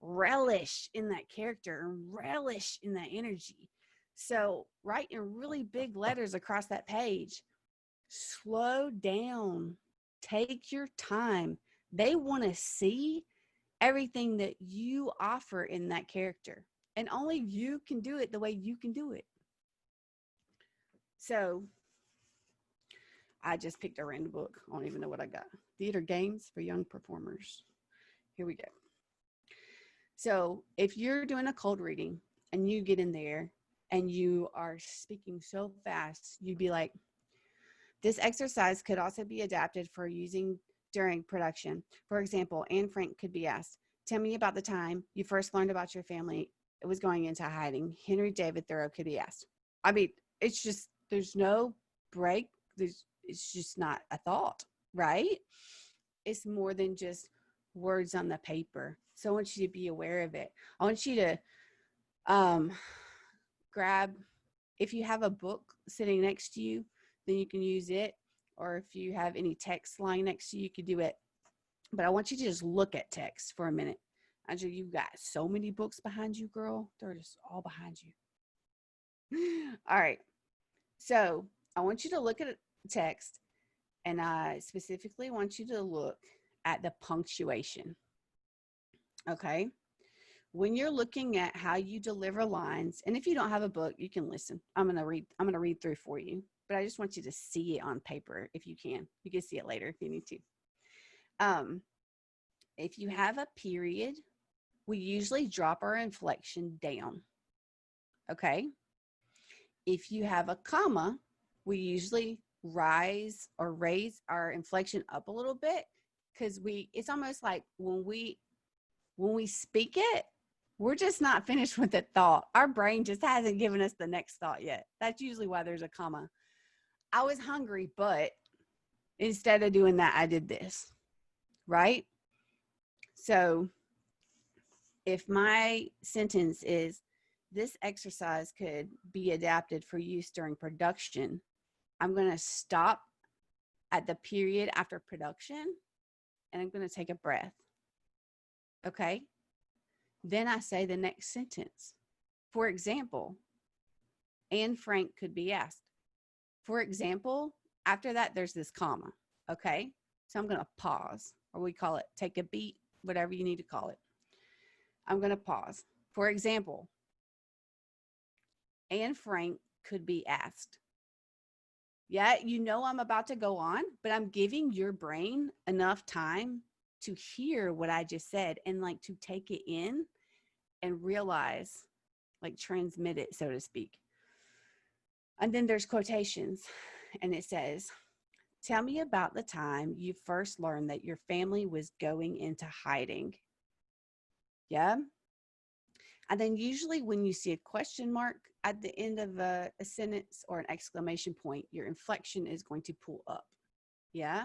relish in that character and relish in that energy. So write in really big letters across that page, slow down, take your time. They want to see everything that you offer in that character, and only you can do it the way you can do it. So I just picked a random book. I don't even know what I got. Theater Games for Young Performers. Here we go. So if you're doing a cold reading and you get in there and you are speaking so fast, you'd be like, this exercise could also be adapted for using during production. For example, Anne Frank could be asked, tell me about the time you first learned about your family. It was going into hiding. Henry David Thoreau could be asked. I mean, it's just, there's no break. It's just not a thought, right? It's more than just words on the paper. So I want you to be aware of it. I want you to grab, if you have a book sitting next to you, then you can use it. Or if you have any text lying next to you, you could do it. But I want you to just look at text for a minute. Angela, you've got so many books behind you, girl. They're just all behind you. All right. So I want you to look at text, and I specifically want you to look at the punctuation. Okay. When you're looking at how you deliver lines, and if you don't have a book, you can listen. I'm going to read through for you, but I just want you to see it on paper if you can. You can see it later if you need to. If you have a period, we usually drop our inflection down. Okay. If you have a comma, we usually rise or raise our inflection up a little bit, because it's almost like when we speak it, we're just not finished with the thought. Our brain just hasn't given us the next thought yet. That's usually why there's a comma. I was hungry, but instead of doing that, I did this, right? So if my sentence is, this exercise could be adapted for use during production, I'm going to stop at the period after production, and I'm going to take a breath. Okay. Then I say the next sentence. For example, Anne Frank could be asked. For example, after that, there's this comma. Okay. So I'm going to pause, or we call it take a beat, whatever you need to call it. I'm going to pause. For example, Anne Frank could be asked. Yeah, you know I'm about to go on, but I'm giving your brain enough time to hear what I just said and like to take it in and realize, like transmit it, so to speak. And then there's quotations, and it says, tell me about the time you first learned that your family was going into hiding. Yeah. And then usually when you see a question mark at the end of a sentence or an exclamation point, your inflection is going to pull up. Yeah.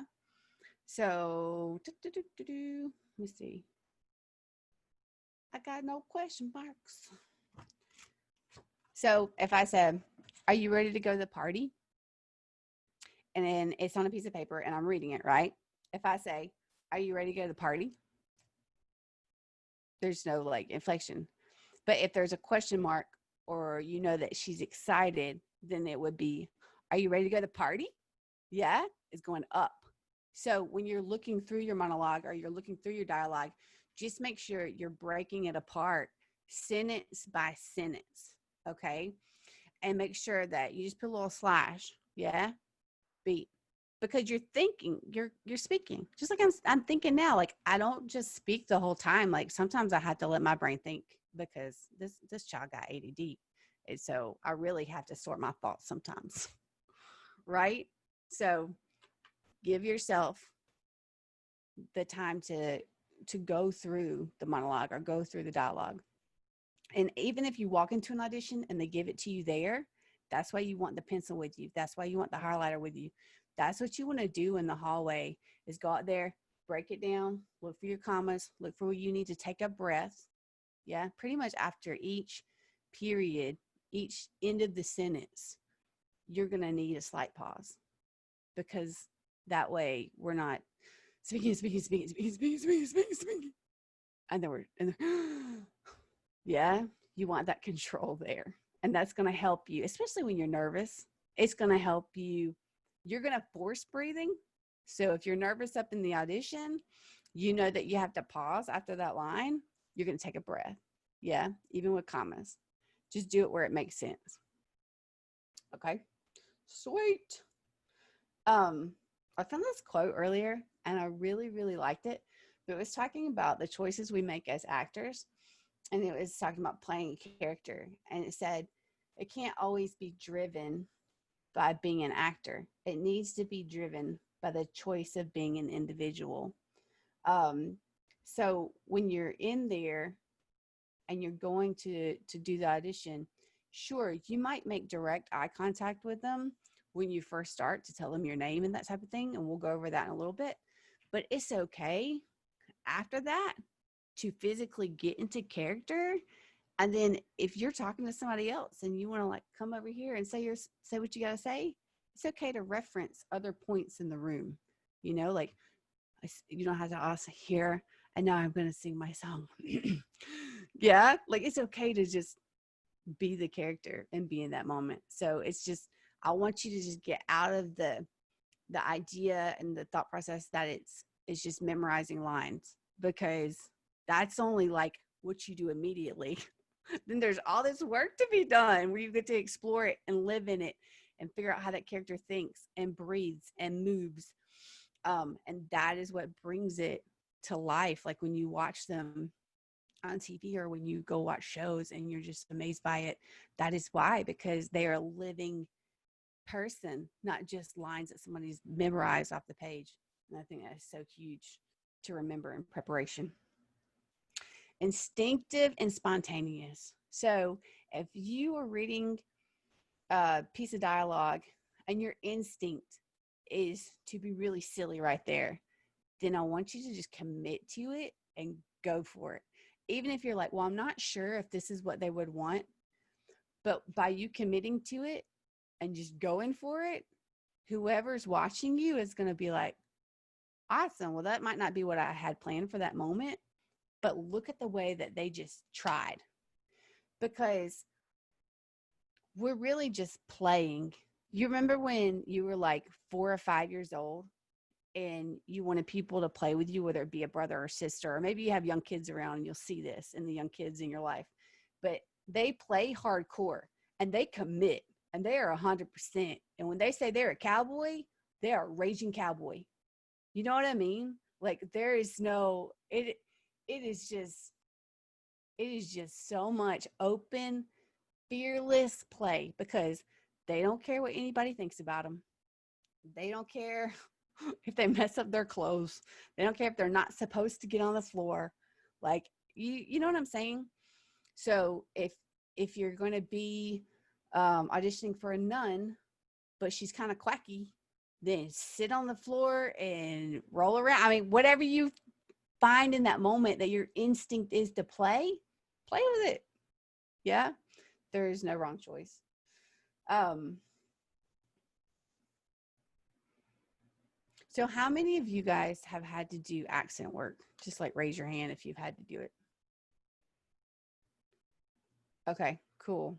So, let me see. I got no question marks. So if I said, are you ready to go to the party? And then it's on a piece of paper and I'm reading it, right? If I say, are you ready to go to the party? There's no like inflection. But if there's a question mark, or you know that she's excited, then it would be, are you ready to go to the party? Yeah, it's going up. So when you're looking through your monologue or you're looking through your dialogue, just make sure you're breaking it apart sentence by sentence, okay? And make sure that you just put a little slash, yeah, beat. Because you're thinking, you're speaking. Just like I'm thinking now, like I don't just speak the whole time. Like sometimes I have to let my brain think, because this child got ADD. And so I really have to sort my thoughts sometimes. Right? So give yourself the time to go through the monologue or go through the dialogue. And even if you walk into an audition and they give it to you there, that's why you want the pencil with you. That's why you want the highlighter with you. That's what you want to do in the hallway, is go out there, break it down, look for your commas, look for where you need to take a breath. Yeah, pretty much after each period, each end of the sentence, you're going to need a slight pause, because that way we're not speaking. And then yeah, you want that control there. And that's going to help you, especially when you're nervous. It's going to help you. You're going to force breathing. So if you're nervous up in the audition, you know that you have to pause after that line. You're going to take a breath. Yeah, even with commas. Just do it where it makes sense. Okay, sweet. I found this quote earlier and I really, really liked it. It was talking about the choices we make as actors. And it was talking about playing a character. And it said, it can't always be driven by being an actor. It needs to be driven by the choice of being an individual. So when you're in there and you're going to do the audition, sure, you might make direct eye contact with them when you first start to tell them your name and that type of thing. And we'll go over that in a little bit. But it's okay after that to physically get into character. And then if you're talking to somebody else and you want to like come over here and say what you got to say, it's okay to reference other points in the room. You know, like you don't have to ask here, and now I'm going to sing my song. Yeah, like it's okay to just be the character and be in that moment. So it's just, I want you to just get out of the idea and the thought process that it's just memorizing lines, because that's only like what you do immediately. Then there's all this work to be done where you get to explore it and live in it and figure out how that character thinks and breathes and moves. And that is what brings it to life. Like when you watch them on TV or when you go watch shows and you're just amazed by it, that is why, because they are a living person, not just lines that somebody's memorized off the page. And I think that is so huge to remember in preparation. Instinctive and spontaneous. So if you are reading a piece of dialogue and your instinct is to be really silly right there, then I want you to just commit to it and go for it. Even if you're like, well, I'm not sure if this is what they would want, but by you committing to it and just going for it, whoever's watching you is going to be like, awesome. Well, that might not be what I had planned for that moment, but look at the way that they just tried. Because we're really just playing. You remember when you were like 4 or 5 years old and you wanted people to play with you, whether it be a brother or sister, or maybe you have young kids around and you'll see this in the young kids in your life, but they play hardcore and they commit and they are 100%. And when they say they're a cowboy, they are a raging cowboy. You know what I mean? Like there is no, it is just so much open, fearless play, because they don't care what anybody thinks about them. They don't care if they mess up their clothes. They don't care if they're not supposed to get on the floor. Like, you know what I'm saying? So if you're going to be auditioning for a nun, but she's kind of quacky, then sit on the floor and roll around. I mean, whatever you find in that moment that your instinct is to play with it. Yeah, there is no wrong choice. So how many of you guys have had to do accent work? Just like raise your hand if you've had to do it. Okay, cool.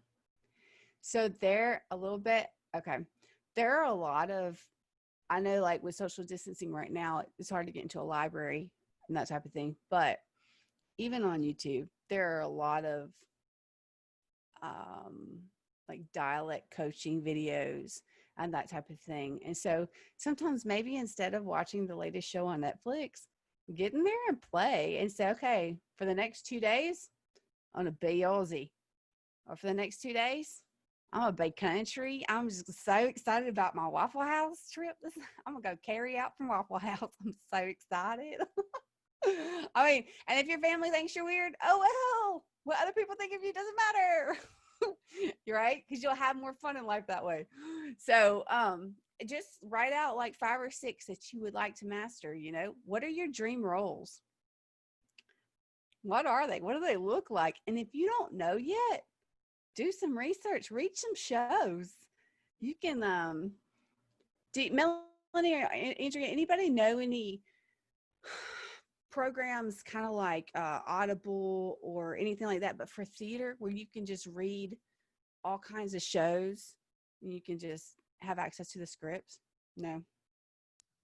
So there a little bit, okay. There are a lot of, I know like with social distancing right now, it's hard to get into a library and that type of thing. But even on YouTube, there are a lot of like dialect coaching videos and that type of thing. And so sometimes maybe instead of watching the latest show on Netflix, get in there and play and say, okay, for the next 2 days, I'm going to be Aussie. or for the next 2 days, I'm a big country. I'm just so excited about my Waffle House trip. I'm going to go carry out from Waffle House. I'm so excited. I mean, and if your family thinks you're weird, oh well. What other people think of you doesn't matter. You're right, because you'll have more fun in life that way. So just write out like 5 or 6 that you would like to master. You know, what are your dream roles? What are they? What do they look like? And if you don't know yet, do some research, read some shows. You can Melanie or Andrea, anybody know any programs kind of like Audible or anything like that, but for theater, where you can just read all kinds of shows and you can just have access to the scripts? No.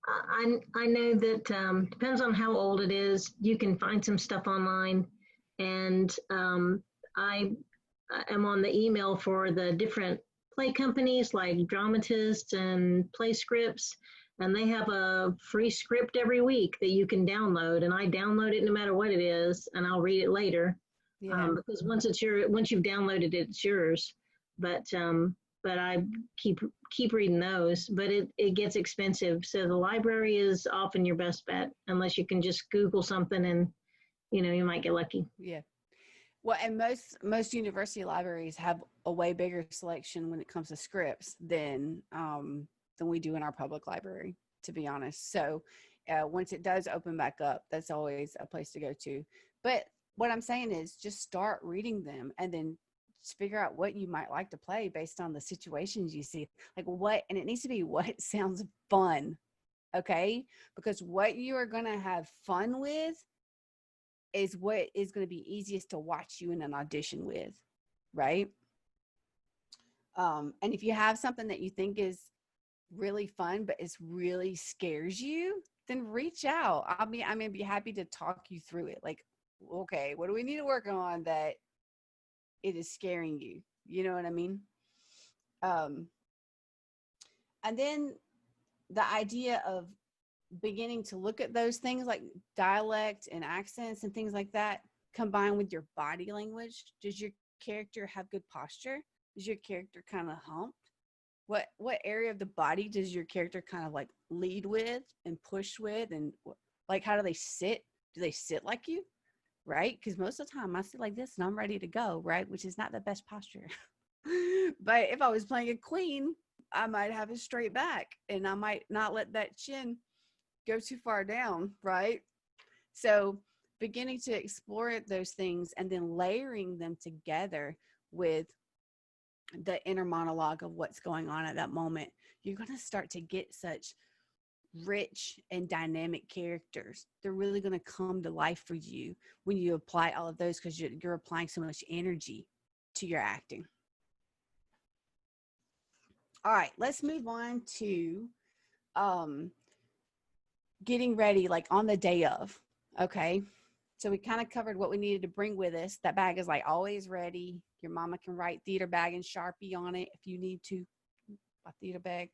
I know that depends on how old it is. You can find some stuff online, and I am on the email for the different play companies like Dramatists and Play Scripts, and they have a free script every week that you can download, and I download it no matter what it is, and I'll read it later. Yeah. Because once you've downloaded it, it's yours. But I keep reading those, but it gets expensive. So the library is often your best bet, unless you can just Google something and, you might get lucky. Yeah. Well, and most university libraries have a way bigger selection when it comes to scripts than we do in our public library, to be honest. So once it does open back up, that's always a place to go to. But what I'm saying is just start reading them and then just figure out what you might like to play based on the situations you see. Like and it needs to be what sounds fun, okay? Because what you are going to have fun with is what is going to be easiest to watch you in an audition with, right? And if you have something that you think is really fun, but it really scares you, then reach out. I'm going to be happy to talk you through it. Like, okay, what do we need to work on that it is scaring you? You know what I mean? And then the idea of beginning to look at those things like dialect and accents and things like that, combined with your body language. Does your character have good posture? Is your character kind of humped? What area of the body does your character kind of like lead with and push with? And like, how do they sit? Do they sit like you? Right? Because most of the time I sit like this and I'm ready to go, right? Which is not the best posture. But if I was playing a queen, I might have a straight back and I might not let that chin go too far down, right? So beginning to explore those things and then layering them together with the inner monologue of what's going on at that moment, you're going to start to get such rich and dynamic characters. They're really going to come to life for you when you apply all of those, because you're applying so much energy to your acting. All right, let's move on to getting ready, like on the day of. Okay, so we kind of covered what we needed to bring with us. That bag is like always ready. Your mama can write theater bag and Sharpie on it if you need to. A theater bag.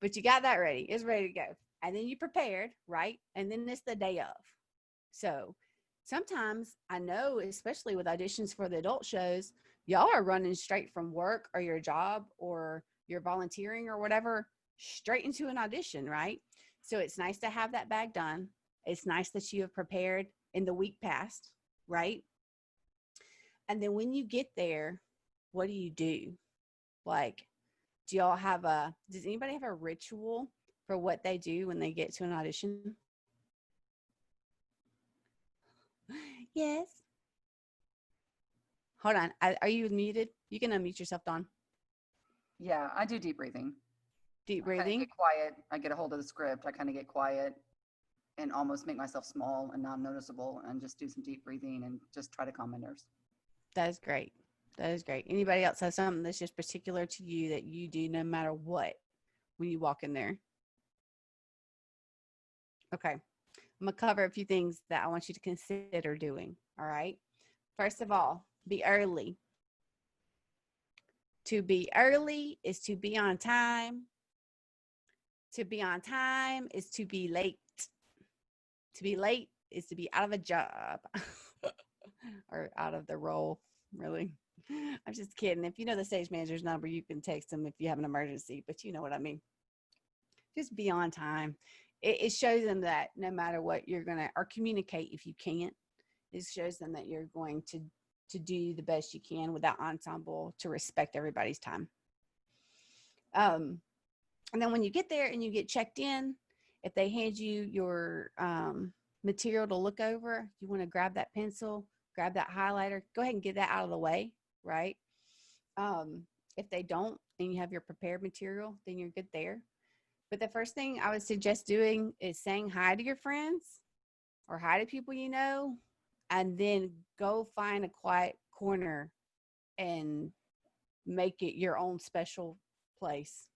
But you got that ready. It's ready to go. And then you prepared, right? And then it's the day of. So sometimes I know, especially with auditions for the adult shows, y'all are running straight from work or your job or you're volunteering or whatever, straight into an audition, right? So it's nice to have that bag done. It's nice that you have prepared in the week past, right? And then when you get there, what do you do? Like, does anybody have a ritual for what they do when they get to an audition? Yes. Hold on. Are you muted? You can unmute yourself, Dawn. Yeah, I do deep breathing. Deep I kinda breathing. get quiet. I get a hold of the script. I kind of get quiet and almost make myself small and non-noticeable and just do some deep breathing and just try to calm my nerves. That is great. That is great. Anybody else have something that's just particular to you that you do no matter what when you walk in there? Okay. I'm going to cover a few things that I want you to consider doing. All right. First of all, be early. To be early is to be on time. To be on time is to be late. To be late is to be out of a job or out of the role. really. I'm just kidding. If you know the stage manager's number, you can text them if you have an emergency, but you know what I mean. Just be on time. It shows them that no matter what you're going to, or communicate if you can't, it shows them that you're going to do the best you can with that ensemble to respect everybody's time. And then when you get there and you get checked in, if they hand you your material to look over, you want to grab that pencil, grab that highlighter, go ahead and get that out of the way, right? If they don't and you have your prepared material, then you're good there. But the first thing I would suggest doing is saying hi to your friends or hi to people you know, and then go find a quiet corner and make it your own special place.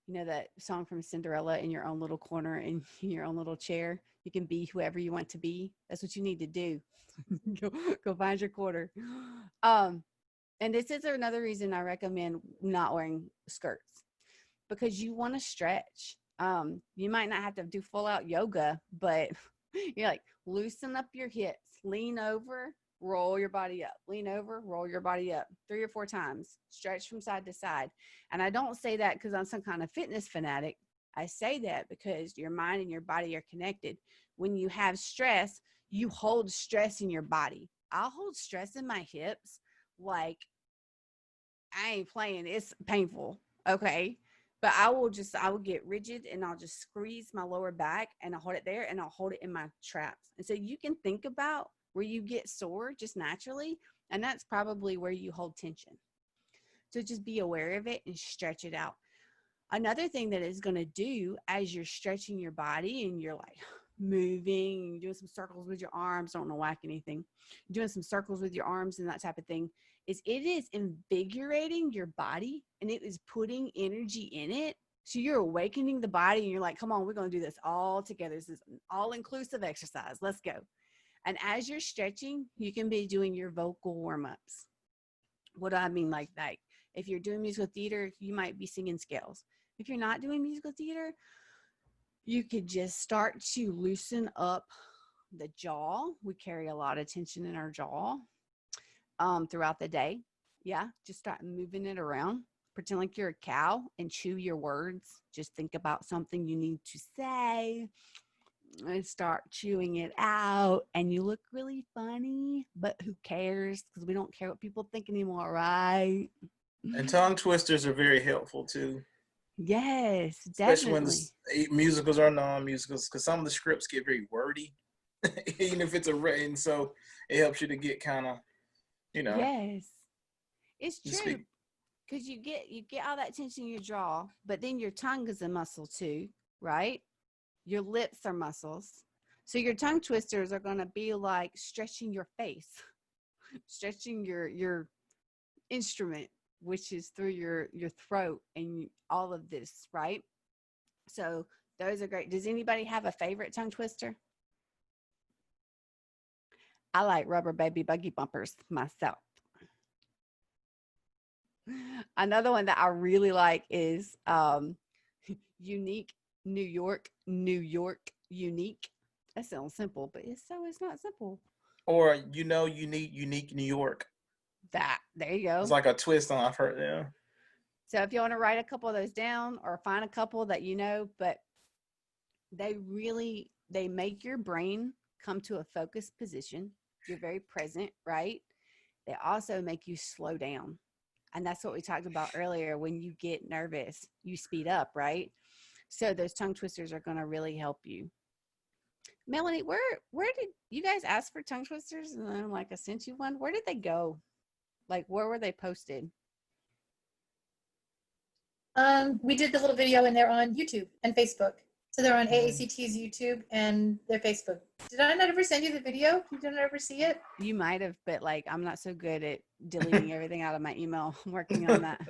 You know that song from Cinderella, in your own little corner, in your own little chair. You can be whoever you want to be. That's what you need to do. Go find your corner. And this is another reason I recommend not wearing skirts, because you want to stretch. You might not have to do full out yoga, but you're like, loosen up your hips, lean over, roll your body up, lean over, roll your body up 3 or 4 times, stretch from side to side. And I don't say that because I'm some kind of fitness fanatic. I say that because your mind and your body are connected. When you have stress, you hold stress in your body. I'll hold stress in my hips like I ain't playing. It's painful. Okay. But I will get rigid and I'll just squeeze my lower back and I'll hold it there and I'll hold it in my traps. And so you can think about where you get sore just naturally, and that's probably where you hold tension. So just be aware of it and stretch it out. Another thing that it's going to do as you're stretching your body and you're like moving, and doing some circles with your arms, don't want to whack anything, doing some circles with your arms and that type of thing, is it is invigorating your body and it is putting energy in it. So you're awakening the body and you're like, come on, we're going to do this all together. This is an all-inclusive exercise. Let's go. And as you're stretching, you can be doing your vocal warm-ups. What do I mean like that? If you're doing musical theater, you might be singing scales. If you're not doing musical theater, you could just start to loosen up the jaw. We carry a lot of tension in our jaw throughout the day. Yeah, just start moving it around. Pretend like you're a cow and chew your words. Just think about something you need to say and start chewing it out, and you look really funny, but who cares? Because we don't care what people think anymore, right? And tongue twisters are very helpful too. Yes, especially definitely. when the musicals are non-musicals, because some of the scripts get very wordy, even if it's a written. So it helps you to get kind of, Yes, it's true, because you get all that tension in your jaw, but then your tongue is a muscle too, right? Your lips are muscles. So your tongue twisters are going to be like stretching your face, stretching your instrument, which is through your throat and all of this, right? So those are great. Does anybody have a favorite tongue twister? I like Rubber Baby Buggy Bumpers myself. Another one that I really like is Unique New York, unique. That sounds simple, but it's not simple. Or unique New York. There you go. It's like a twist on, I've heard, yeah. So if you want to write a couple of those down or find a couple that you know, but they make your brain come to a focused position. You're very present, right? They also make you slow down. And that's what we talked about earlier. When you get nervous, you speed up, right? So those tongue twisters are going to really help you. Melanie, where did you guys ask for tongue twisters? And then I sent you one. Where did they go? Where were they posted? We did the little video and they're on YouTube and Facebook. So they're on AACT's YouTube and their Facebook. Did I not ever send you the video? You didn't ever see it? You might have, but I'm not so good at deleting everything out of my email. I'm working on that.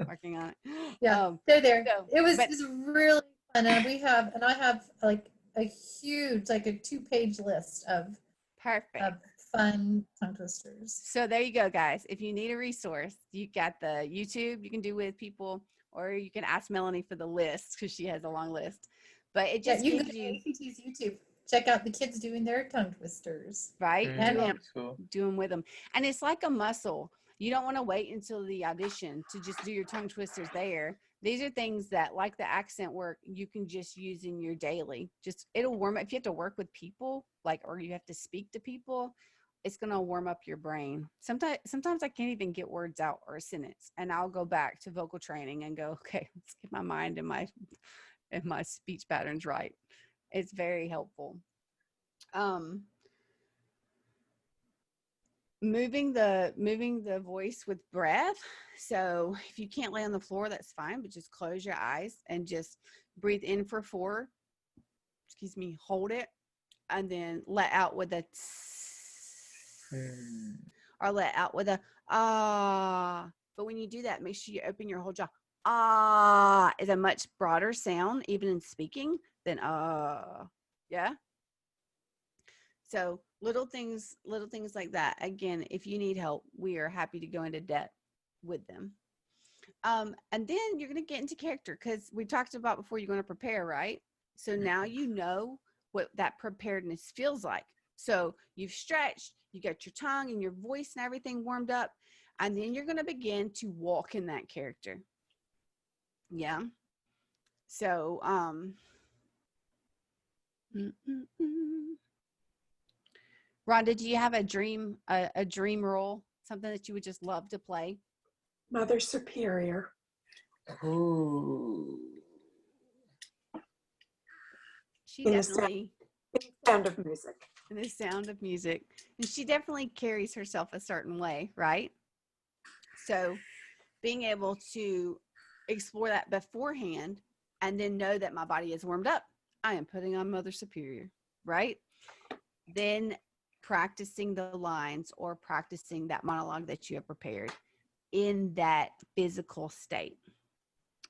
Working on it. Yeah, they're there. So, it was really fun. And I have a huge, a 2-page list of fun tongue twisters. So there you go, guys. If you need a resource, you got the YouTube you can do with people, or you can ask Melanie for the list because she has a long list. But it just you gives can go to AACT's YouTube check out the kids doing their tongue twisters. Right? And Do Amber. Cool. them with them. And it's like a muscle. You don't want to wait until the audition to just do your tongue twisters there. These are things that, like the accent work, you can just use in your daily. Just it'll warm up. If you have to work with people, like, or you have to speak to people, it's gonna warm up your brain. Sometimes I can't even get words out or a sentence, and I'll go back to vocal training and go, okay, let's get my mind and my speech patterns right. It's very helpful. Moving the voice with breath. So if you can't lay on the floor, that's fine, but just close your eyes and just breathe in for 4. Hold it, and then let out with a or let out with a ah. But when you do that, make sure you open your whole jaw. Ah is a much broader sound, even in speaking, than yeah. So little things like that. Again, if you need help, we are happy to go into depth with them. And then you're going to get into character, because we talked about before you're going to prepare, right? So now you know what that preparedness feels like. So you've stretched, you got your tongue and your voice and everything warmed up, and then you're going to begin to walk in that character. Yeah. So, Rhonda, do you have a dream role, something that you would just love to play? Mother Superior. Ooh. She In the definitely, Sound of Music. in the Sound of Music, and she definitely carries herself a certain way, right? So being able to explore that beforehand and then know that my body is warmed up, I am putting on Mother Superior, right? Then practicing the lines or practicing that monologue that you have prepared in that physical state,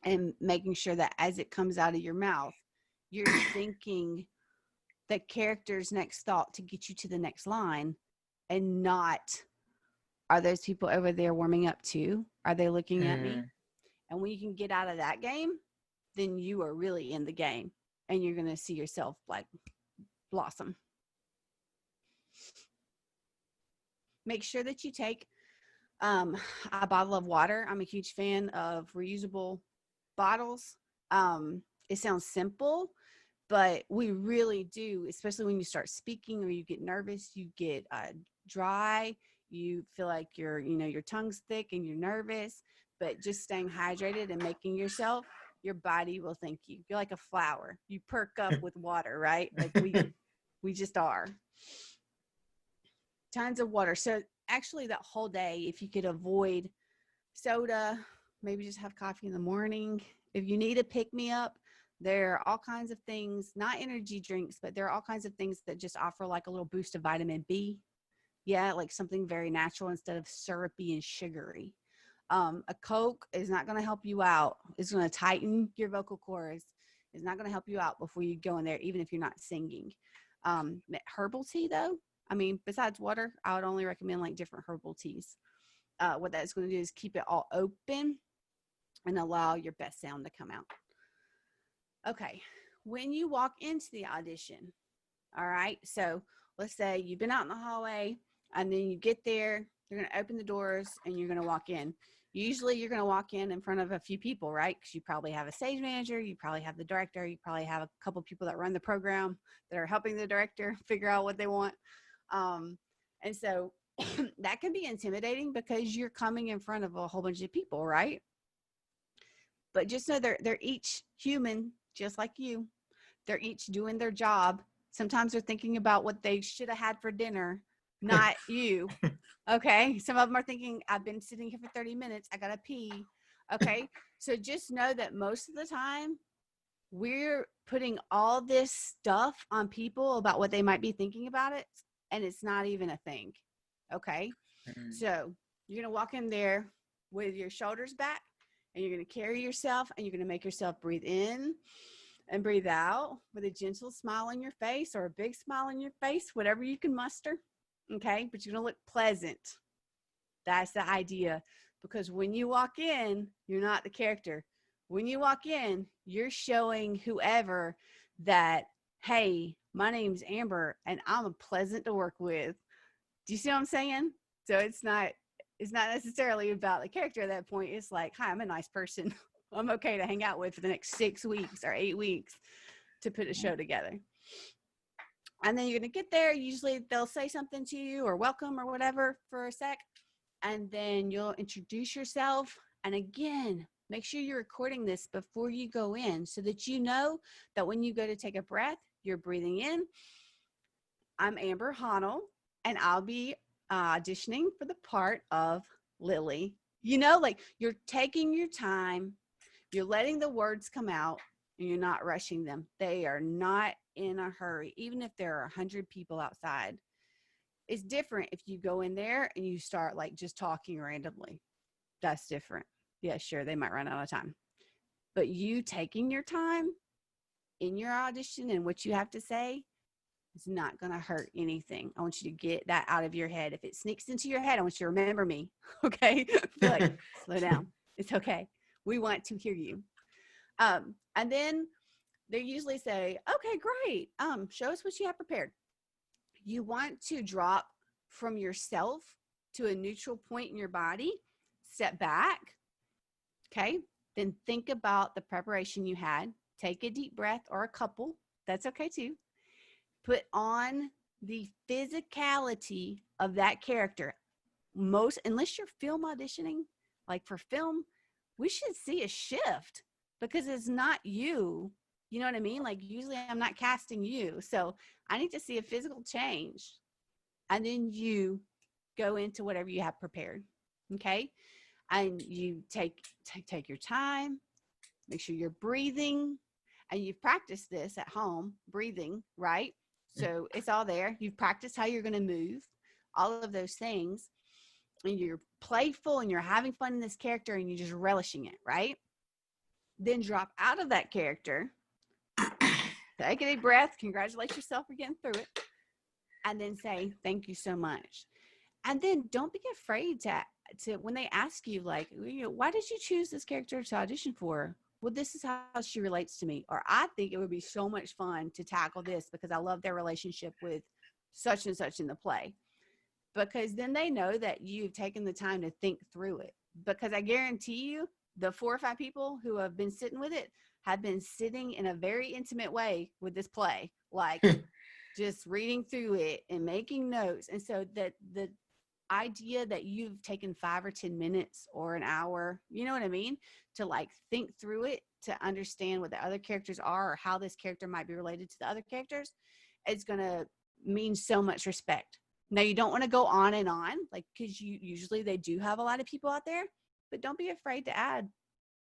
and making sure that as it comes out of your mouth, you're thinking the character's next thought to get you to the next line, and not, are those people over there warming up too? Are they looking at me? And when you can get out of that game, then you are really in the game, and you're going to see yourself like blossom. Make sure that you take a bottle of water. I'm a huge fan of reusable bottles. It sounds simple, but we really do, especially when you start speaking or you get nervous, you get dry, you feel like your tongue's thick and you're nervous, but just staying hydrated and making yourself, your body will thank you. You're like a flower. You perk up with water, right? Like we just are. Tons of water. So actually that whole day, if you could avoid soda, maybe just have coffee in the morning. If you need a pick-me-up, there are all kinds of things, not energy drinks, but there are all kinds of things that just offer like a little boost of vitamin B. Yeah, like something very natural instead of syrupy and sugary. A Coke is not going to help you out. It's going to tighten your vocal cords. It's not going to help you out before you go in there, even if you're not singing. Herbal tea, though, I mean, besides water, I would only recommend like different herbal teas. What that's going to do is keep it all open and allow your best sound to come out. Okay, when you walk into the audition, all right, so let's say you've been out in the hallway and then you get there, you're going to open the doors and you're going to walk in. Usually you're going to walk in front of a few people, right? Because you probably have a stage manager, you probably have the director, you probably have a couple people that run the program that are helping the director figure out what they want. And so that can be intimidating because you're coming in front of a whole bunch of people, right? But just know they're each human, just like you. They're each doing their job. Sometimes they're thinking about what they should have had for dinner, not you. Okay. Some of them are thinking, I've been sitting here for 30 minutes. I got to pee. Okay. So just know that most of the time we're putting all this stuff on people about what they might be thinking about it, and it's not even a thing. Okay. So you're going to walk in there with your shoulders back, and you're going to carry yourself, and you're going to make yourself breathe in and breathe out with a gentle smile on your face, or a big smile on your face, whatever you can muster. Okay. But you're going to look pleasant. That's the idea. Because when you walk in, you're not the character. When you walk in, you're showing whoever that, hey, my name's Amber and I'm a pleasant to work with. Do you see what I'm saying? So it's not necessarily about the character at that point. It's like, hi, I'm a nice person. I'm okay to hang out with for the next 6 weeks or 8 weeks to put a show together. And then you're going to get there. Usually they'll say something to you or welcome or whatever for a sec. And then you'll introduce yourself. And again, make sure you're recording this before you go in so that you know that when you go to take a breath, you're breathing in. I'm Amber Hanel, and I'll be auditioning for the part of Lily. You know, like you're taking your time, you're letting the words come out, and you're not rushing them. They are not in a hurry, even if there are 100 people outside. It's different if you go in there and you start like just talking randomly. That's different. Yeah, sure, they might run out of time. But you taking your time in your audition and what you have to say is not going to hurt anything. I want you to get that out of your head. If it sneaks into your head, I want you to remember me. Okay? Like, slow down. It's okay. We want to hear you. And then they usually say, okay, great. Show us what you have prepared. You want to drop from yourself to a neutral point in your body, step back. Okay? Then think about the preparation you had. Take a deep breath or a couple. That's okay too. Put on the physicality of that character. Unless you're film auditioning, like for film, we should see a shift because it's not you. You know what I mean? Like usually I'm not casting you. So I need to see a physical change. And then you go into whatever you have prepared. Okay? And you take your time, make sure you're breathing, and you've practiced this at home, breathing, right? So it's all there. You've practiced how you're going to move, all of those things, and you're playful and you're having fun in this character and you're just relishing it, right? Then drop out of that character, take a deep breath, congratulate yourself for getting through it, and then say, thank you so much. And then don't be afraid to when they ask you, like, why did you choose this character to audition for? Well, this is how she relates to me. Or I think it would be so much fun to tackle this because I love their relationship with such and such in the play. Because then they know that you've taken the time to think through it. Because I guarantee you, the 4 or 5 people who have been sitting with it have been sitting in a very intimate way with this play, like just reading through it and making notes. And so that the idea that you've taken 5 or 10 minutes or an hour, you know what I mean, to like think through it, to understand what the other characters are or how this character might be related to the other characters, it's going to mean so much respect. Now you don't want to go on and on, like, because usually they do have a lot of people out there, but don't be afraid to add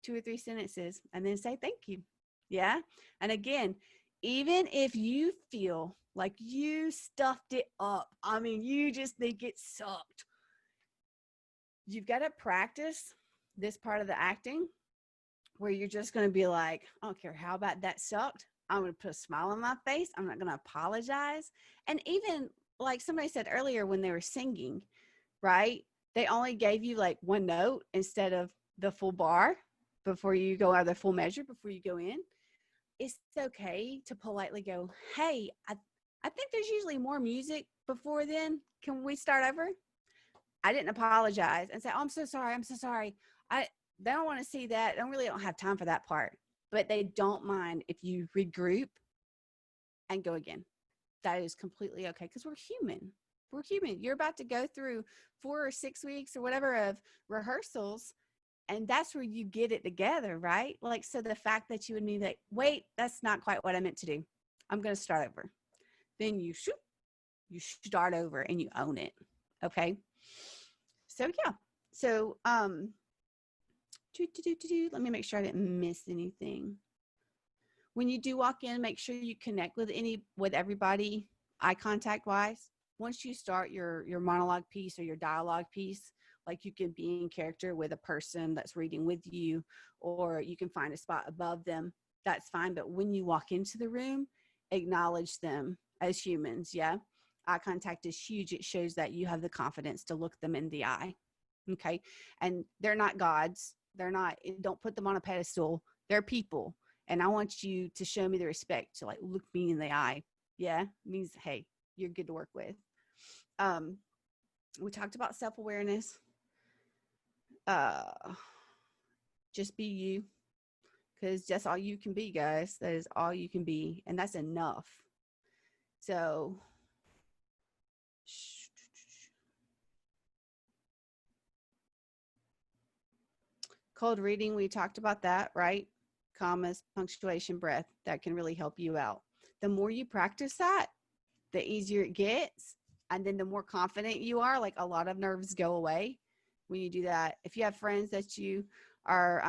2 or 3 sentences and then say thank you. Yeah. And again, even if you feel like you stuffed it up, I mean, you just think it sucked, you've got to practice this part of the acting where you're just going to be like, I don't care how bad that sucked. I'm going to put a smile on my face. I'm not going to apologize. And even like somebody said earlier when they were singing, right? They only gave you like 1 note instead of the full bar before you go out of the full measure before you go in. It's okay to politely go, hey, I think there's usually more music before then. Can we start over? I didn't apologize and say, oh, I'm so sorry. I'm so sorry. They don't want to see that. They don't have time for that part. But they don't mind if you regroup and go again. That is completely okay because we're human. We're human. You're about to go through 4 or 6 weeks or whatever of rehearsals, and that's where you get it together, right? Like, so the fact that you would be like, wait, that's not quite what I meant to do. I'm going to start over. Then you start over and you own it. Okay. So yeah. So, let me make sure I didn't miss anything. When you do walk in, make sure you connect with everybody eye contact wise. Once you start your monologue piece or your dialogue piece, like you can be in character with a person that's reading with you, or you can find a spot above them. That's fine. But when you walk into the room, acknowledge them as humans. Yeah. Eye contact is huge. It shows that you have the confidence to look them in the eye. Okay. And they're not gods. Don't put them on a pedestal. They're people. and I want you to show me the respect to like look me in the eye. Yeah, means hey, you're good to work with. We talked about self-awareness. Just be you, because that's all you can be, guys. That is all you can be, and that's enough. So cold reading, we talked about that, right? Commas, punctuation, breath, that can really help you out. The more you practice that, the easier it gets. And then the more confident you are, like a lot of nerves go away when you do that. If you have friends that you are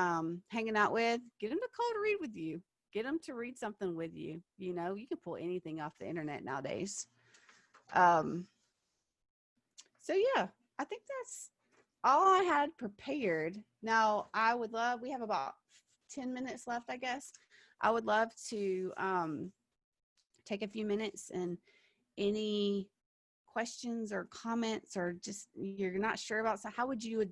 hanging out with, get them to cold read with you. Get them to read something with you. You know, you can pull anything off the internet nowadays. So yeah, I think that's all I had prepared. Now I would love, we have about 10 minutes left, I guess. I would love to take a few minutes, and any questions or comments, or just you're not sure about, so how would you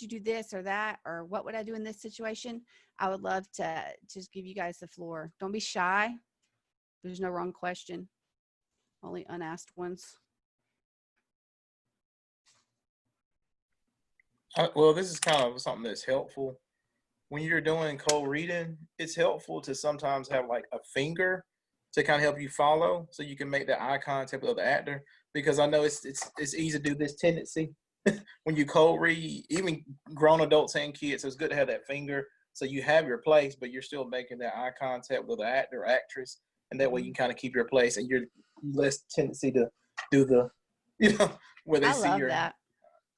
do this or that, or what would I do in this situation? I would love to just give you guys the floor. Don't be shy. There's no wrong question, only unasked ones. Well, this is kind of something that's helpful. When you're doing cold reading, it's helpful to sometimes have like a finger to kind of help you follow, so you can make that eye contact with the actor. Because I know it's easy to do this tendency when you cold read, even grown adults and kids. So it's good to have that finger, so you have your place, but you're still making that eye contact with the actor or actress, and that way you can kind of keep your place, and you're less tendency to do the, where they I see love your. that.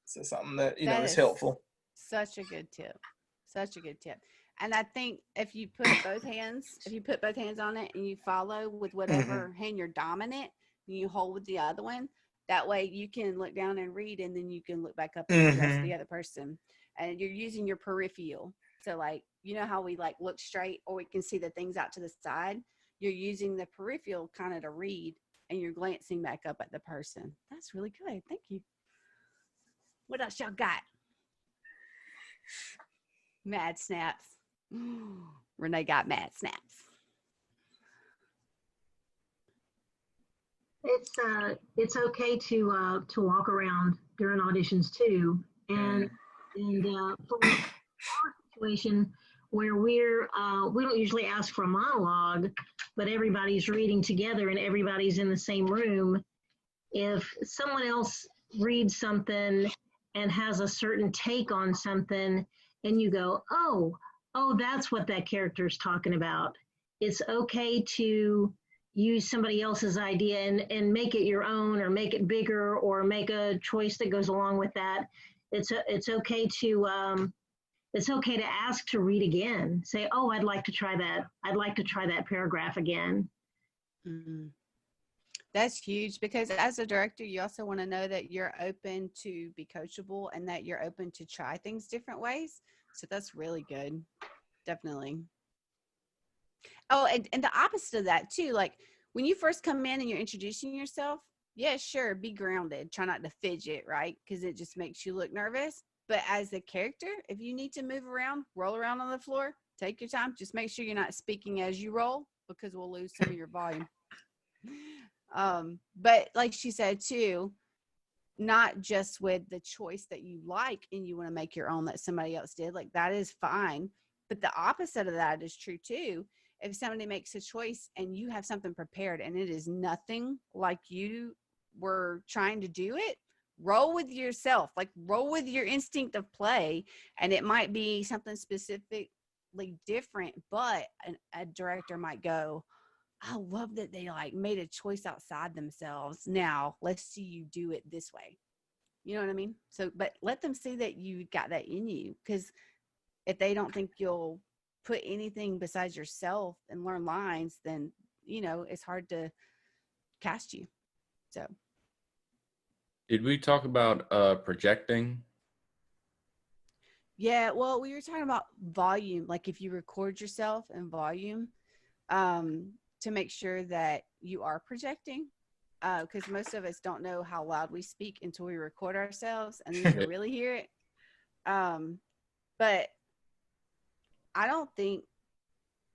So something that That is is helpful. Such a good tip. Such a good tip. And I think if you put both hands on it and you follow with whatever hand you're dominant, and you hold with the other one, that way you can look down and read, and then you can look back up and address the other person. And you're using your peripheral. So like, you know how we like look straight, or we can see the things out to the side? You're using the peripheral kind of to read, and you're glancing back up at the person. That's really good. Thank you. What else y'all got? Mad snaps. Renee got mad snaps. It's okay to walk around during auditions too, and for our situation where we don't usually ask for a monologue, but everybody's reading together and everybody's in the same room. If someone else reads something and has a certain take on something, and you go, oh, that's what that character is talking about. It's okay to use somebody else's idea and make it your own, or make it bigger, or make a choice that goes along with that. It's okay to ask to read again. Say, oh, I'd like to try that. I'd like to try that paragraph again. Mm-hmm. That's huge, because as a director, you also want to know that you're open to be coachable, and that you're open to try things different ways. So that's really good. Definitely. Oh, and the opposite of that too, like when you first come in and you're introducing yourself, yeah, sure, be grounded. Try not to fidget, right? Because it just makes you look nervous. But as a character, if you need to move around, roll around on the floor, take your time. Just make sure you're not speaking as you roll, because we'll lose some of your volume. But like she said too, not just with the choice that you like and you want to make your own that somebody else did, like that is fine. But the opposite of that is true too. If somebody makes a choice and you have something prepared and it is nothing like you were trying to do it, roll with yourself, like roll with your instinct of play. And it might be something specifically different, but a director might go, I love that they like made a choice outside themselves. Now let's see you do it this way. You know what I mean? So, but let them see that you got that in you, because if they don't think you'll put anything besides yourself and learn lines, then, it's hard to cast you. So. Did we talk about projecting? Yeah, well, we were talking about volume, like if you record yourself in volume, to make sure that you are projecting, because most of us don't know how loud we speak until we record ourselves, and then you can really hear it. But I don't think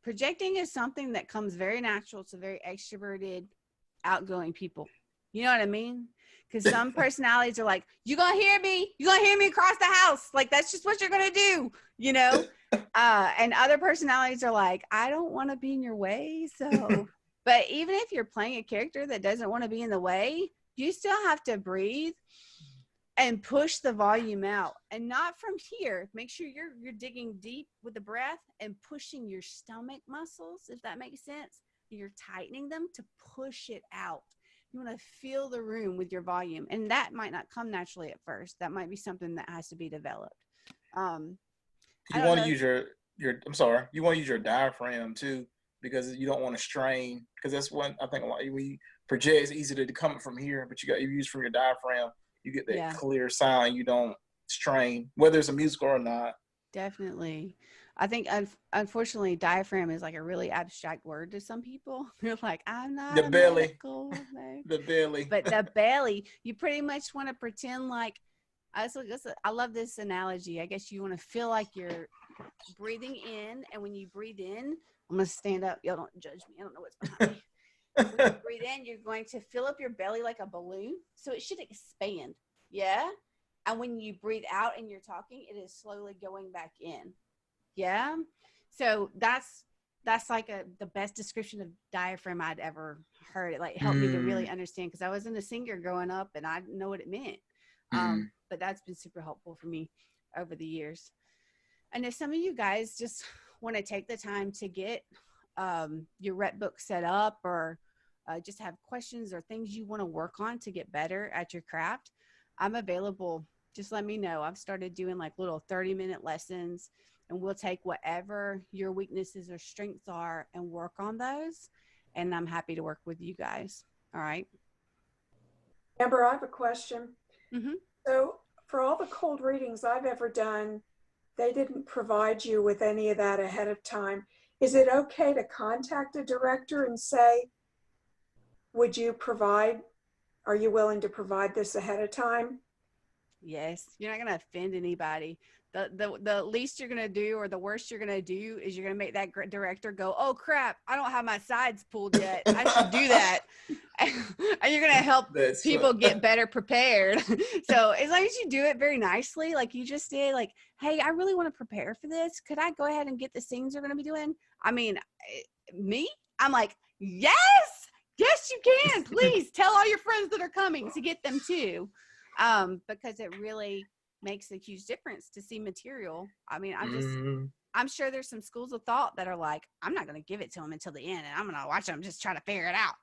projecting is something that comes very natural to very extroverted, outgoing people. You know what I mean? Because some personalities are like, you're going to hear me. You're going to hear me across the house. Like, that's just what you're going to do, you know? And other personalities are like, I don't want to be in your way. So, but even if you're playing a character that doesn't want to be in the way, you still have to breathe and push the volume out, and not from here. Make sure you're digging deep with the breath and pushing your stomach muscles, if that makes sense. You're tightening them to push it out. You want to fill the room with your volume, and that might not come naturally at first. That might be something that has to be developed. You want to use your I'm sorry, you want to use your diaphragm too, because you don't want to strain, because that's one I think a lot when you project, it's easy to come from here, but you use from your diaphragm, you get that clear sound, you don't strain, whether it's a musical or not. Definitely. I think unfortunately diaphragm is like a really abstract word to some people. They're like, I'm not the a belly medical the belly. But the belly, you pretty much want to pretend like, I love this analogy. I guess you want to feel like you're breathing in, and when you breathe in, I'm going to stand up. Y'all don't judge me. I don't know what's behind me. When you breathe in, you're going to fill up your belly like a balloon. So it should expand. Yeah. And when you breathe out and you're talking, it is slowly going back in. Yeah. So that's like the best description of diaphragm I'd ever heard. It like helped me to really understand, because I wasn't a singer growing up and I didn't know what it meant. But that's been super helpful for me over the years. And if some of you guys just want to take the time to get your rep book set up, or just have questions or things you want to work on to get better at your craft, I'm available. Just let me know. I've started doing like little 30-minute lessons, and we'll take whatever your weaknesses or strengths are and work on those. And I'm happy to work with you guys. All right. Amber, I have a question. Mm-hmm. So for all the cold readings I've ever done, they didn't provide you with any of that ahead of time. Is it okay to contact a director and say, are you willing to provide this ahead of time? Yes, you're not going to offend anybody. The least you're going to do, or the worst you're going to do, is you're going to make that director go, oh crap, I don't have my sides pulled yet. I should do that. And you're going to help people get better prepared. So as long as you do it very nicely, like you just did, like, hey, I really want to prepare for this. Could I go ahead and get the scenes we're going to be doing? I mean, I'm like, yes, you can. Please tell all your friends that are coming to get them too. Because it really makes a huge difference to see material. I mean, I'm sure there's some schools of thought that are like, I'm not going to give it to them until the end, and I'm going to watch them just try to figure it out.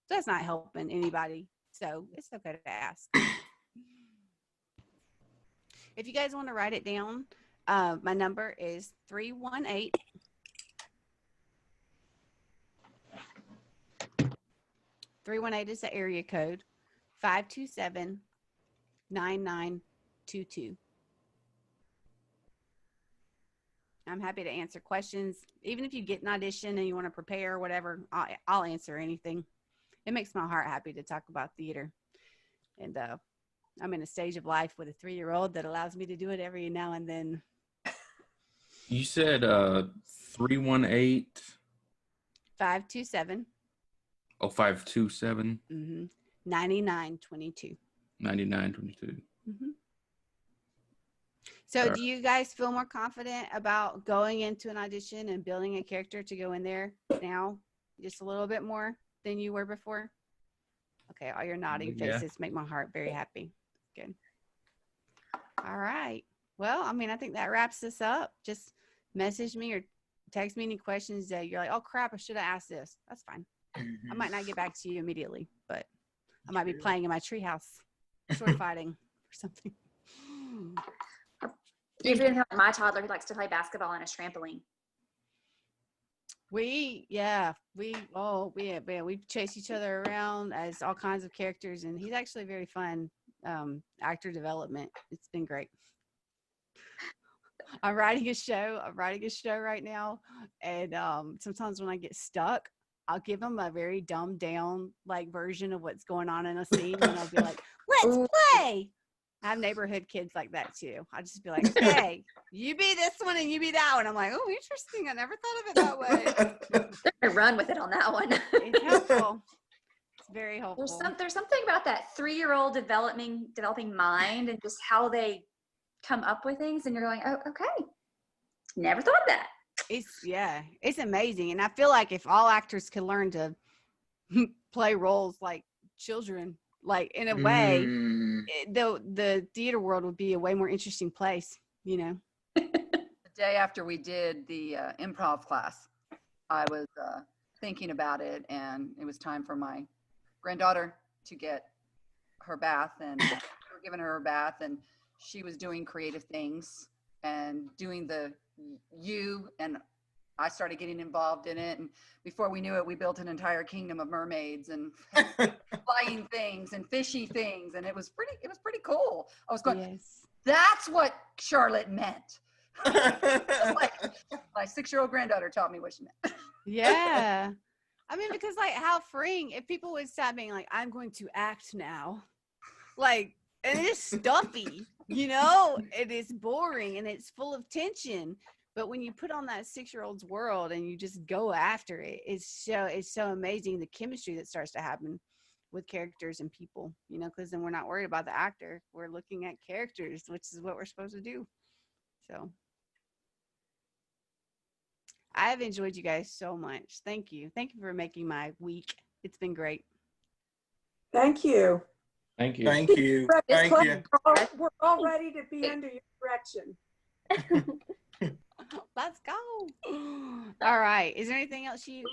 So that's not helping anybody. So it's okay to ask. If you guys want to write it down, my number is 318 is the area code, 527-9922. I'm happy to answer questions. Even if you get an audition and you want to prepare or whatever, I'll answer anything. It makes my heart happy to talk about theater. And I'm in a stage of life with a 3-year-old that allows me to do it every now and then. You said 318? 527. Oh, 527? 9922. 9922. So do you guys feel more confident about going into an audition and building a character to go in there now, just a little bit more than you were before? Okay, all your nodding faces make my heart very happy. Good. All right. Well, I mean, I think that wraps this up. Just message me or text me any questions that you're like, oh crap, I should have asked this. That's fine. I might not get back to you immediately, but I might be playing in my treehouse, sword fighting or something. Even my toddler who likes to play basketball on a trampoline. We chase each other around as all kinds of characters, and he's actually very fun. Actor development. It's been great. I'm writing a show right now, and sometimes when I get stuck, I'll give him a very dumbed down like version of what's going on in a scene, and I'll be like, let's play. I have neighborhood kids like that too. I'll just be like, hey, you be this one and you be that one. I'm like, oh, interesting. I never thought of it that way. They're gonna run with it on that one. It's helpful. It's very helpful. There's something about that 3-year-old developing mind and just how they come up with things, and you're going, oh, okay, never thought of that. It's amazing. And I feel like if all actors could learn to play roles like children, like in a way, the theater world would be a way more interesting place, you know. The day after we did the improv class, I was thinking about it, and it was time for my granddaughter to get her bath, and we were giving her bath, and she was doing creative things and doing the and I started getting involved in it, and before we knew it, we built an entire kingdom of mermaids and flying things and fishy things, and it was pretty cool. I was going, yes. That's what Charlotte meant. Like, my 6-year-old granddaughter taught me what she meant. Yeah. I mean, because like how freeing if people would stop being like, I'm going to act now. Like, and it is stuffy, you know, it is boring and it's full of tension. But when you put on that 6-year-old's world and you just go after it, it's so amazing the chemistry that starts to happen with characters and people, you know, because then we're not worried about the actor. We're looking at characters, which is what we're supposed to do. So I have enjoyed you guys so much. Thank you. Thank you for making my week. It's been great. Thank you. Thank you. Thank you. Thank you. We're all ready to be under your direction. Let's go. All right. Is there anything else you?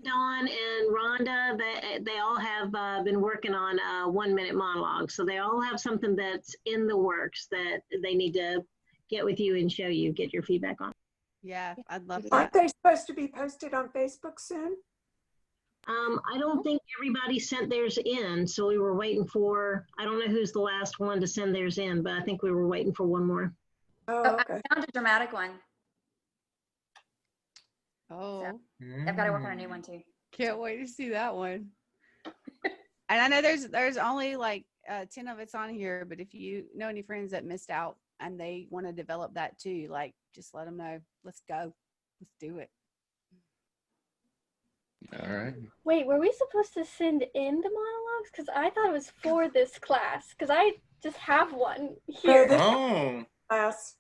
Dawn and Rhonda, they all have been working on a 1-minute monologue. So they all have something that's in the works that they need to get with you and show you, get your feedback on. Yeah, I'd love that. Aren't they supposed to be posted on Facebook soon? I don't think everybody sent theirs in. So we were waiting for, I don't know who's the last one to send theirs in, but I think we were waiting for one more. Oh, okay. I found a dramatic one. Oh, so I've got to work on a new one too. Can't wait to see that one. And I know there's only like 10 of it's on here, but if you know any friends that missed out and they want to develop that too, like just let them know. Let's go. Let's do it. All right. Wait, were we supposed to send in the monologues? Because I thought it was for this class. Because I just have one here. Oh. Class.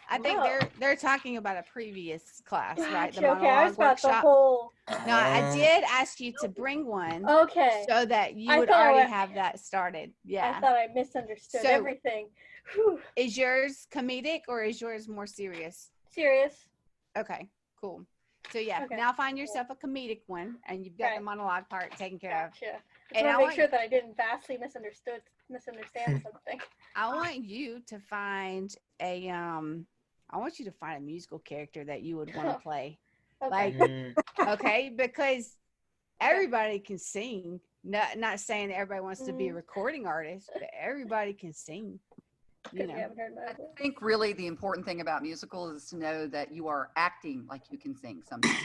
I think they're talking about a previous class, right? The okay, I was about workshop. the whole. No, I did ask you to bring one. Okay. So that you would already have that started. Yeah. I thought I misunderstood everything. Whew. Is yours comedic or is yours more serious? Serious. Okay, cool. So yeah, now find yourself a comedic one, and you've got the monologue part taken care of. Gotcha. I just want to make sure that I didn't vastly misunderstand something. I want you to find a I want you to find a musical character that you would want to play. Okay. Like, okay, because everybody can sing. Not saying that everybody wants to be a recording artist, but everybody can sing. You know. I think really the important thing about musicals is to know that you are acting like you can sing sometimes.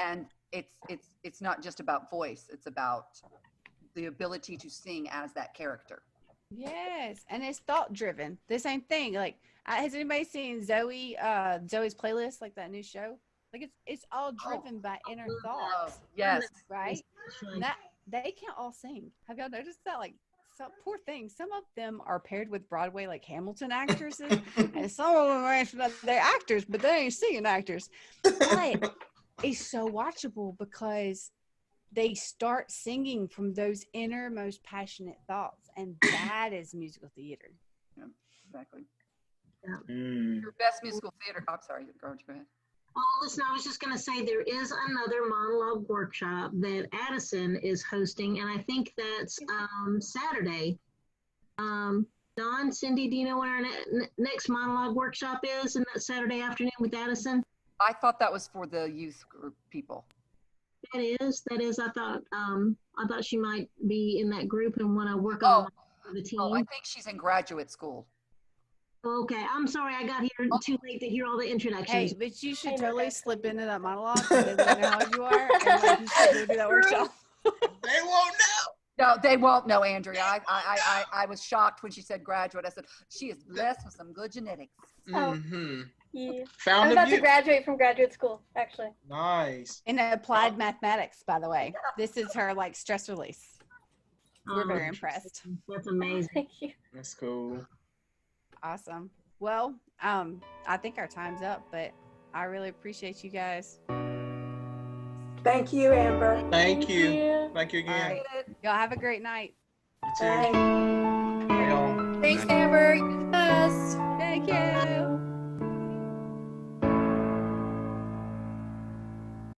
And it's not just about voice, it's about the ability to sing as that character. Yes, and it's thought driven. The same thing. Like, has anybody seen Zoe's Playlist, like that new show? Like it's all driven by inner thoughts. Yes. Right? They can't all sing. Have y'all noticed that? Like, some poor things. Some of them are paired with Broadway, like Hamilton actresses, and some of them are they're actors, but they ain't singing actors. But it's so watchable because they start singing from those innermost passionate thoughts, and that is musical theater. Yeah, exactly. Yeah. Your best musical theater. I'm sorry, go ahead. Oh, listen, I was just going to say there is another monologue workshop that Addison is hosting, and I think that's Saturday. Dawn, Cindy, do you know what our next monologue workshop is? And that Saturday afternoon with Addison? I thought that was for the youth group people. That is. I thought she might be in that group and want to work on the team. Oh, I think she's in graduate school. Okay, I'm sorry I got here too late to hear all the introductions. Hey, but you should totally slip into that monologue because they know how you are, and like, you should go do that workshop. They won't know. No, they won't know, Andrea. I was shocked when she said graduate. I said, she is blessed with some good genetics. Mm-hmm. Yeah. Found I'm of about to youth. graduate from graduate school, actually. Nice. In applied mathematics, by the way. This is her like stress release. We're very impressed. That's amazing. Thank you. That's cool. Awesome. Well, I think our time's up, but I really appreciate you guys. Thank you, Amber. Thank you. Thank you All again. right. Y'all have a great night. You too. Bye. Bye, y'all. Thanks, Amber. You're the best.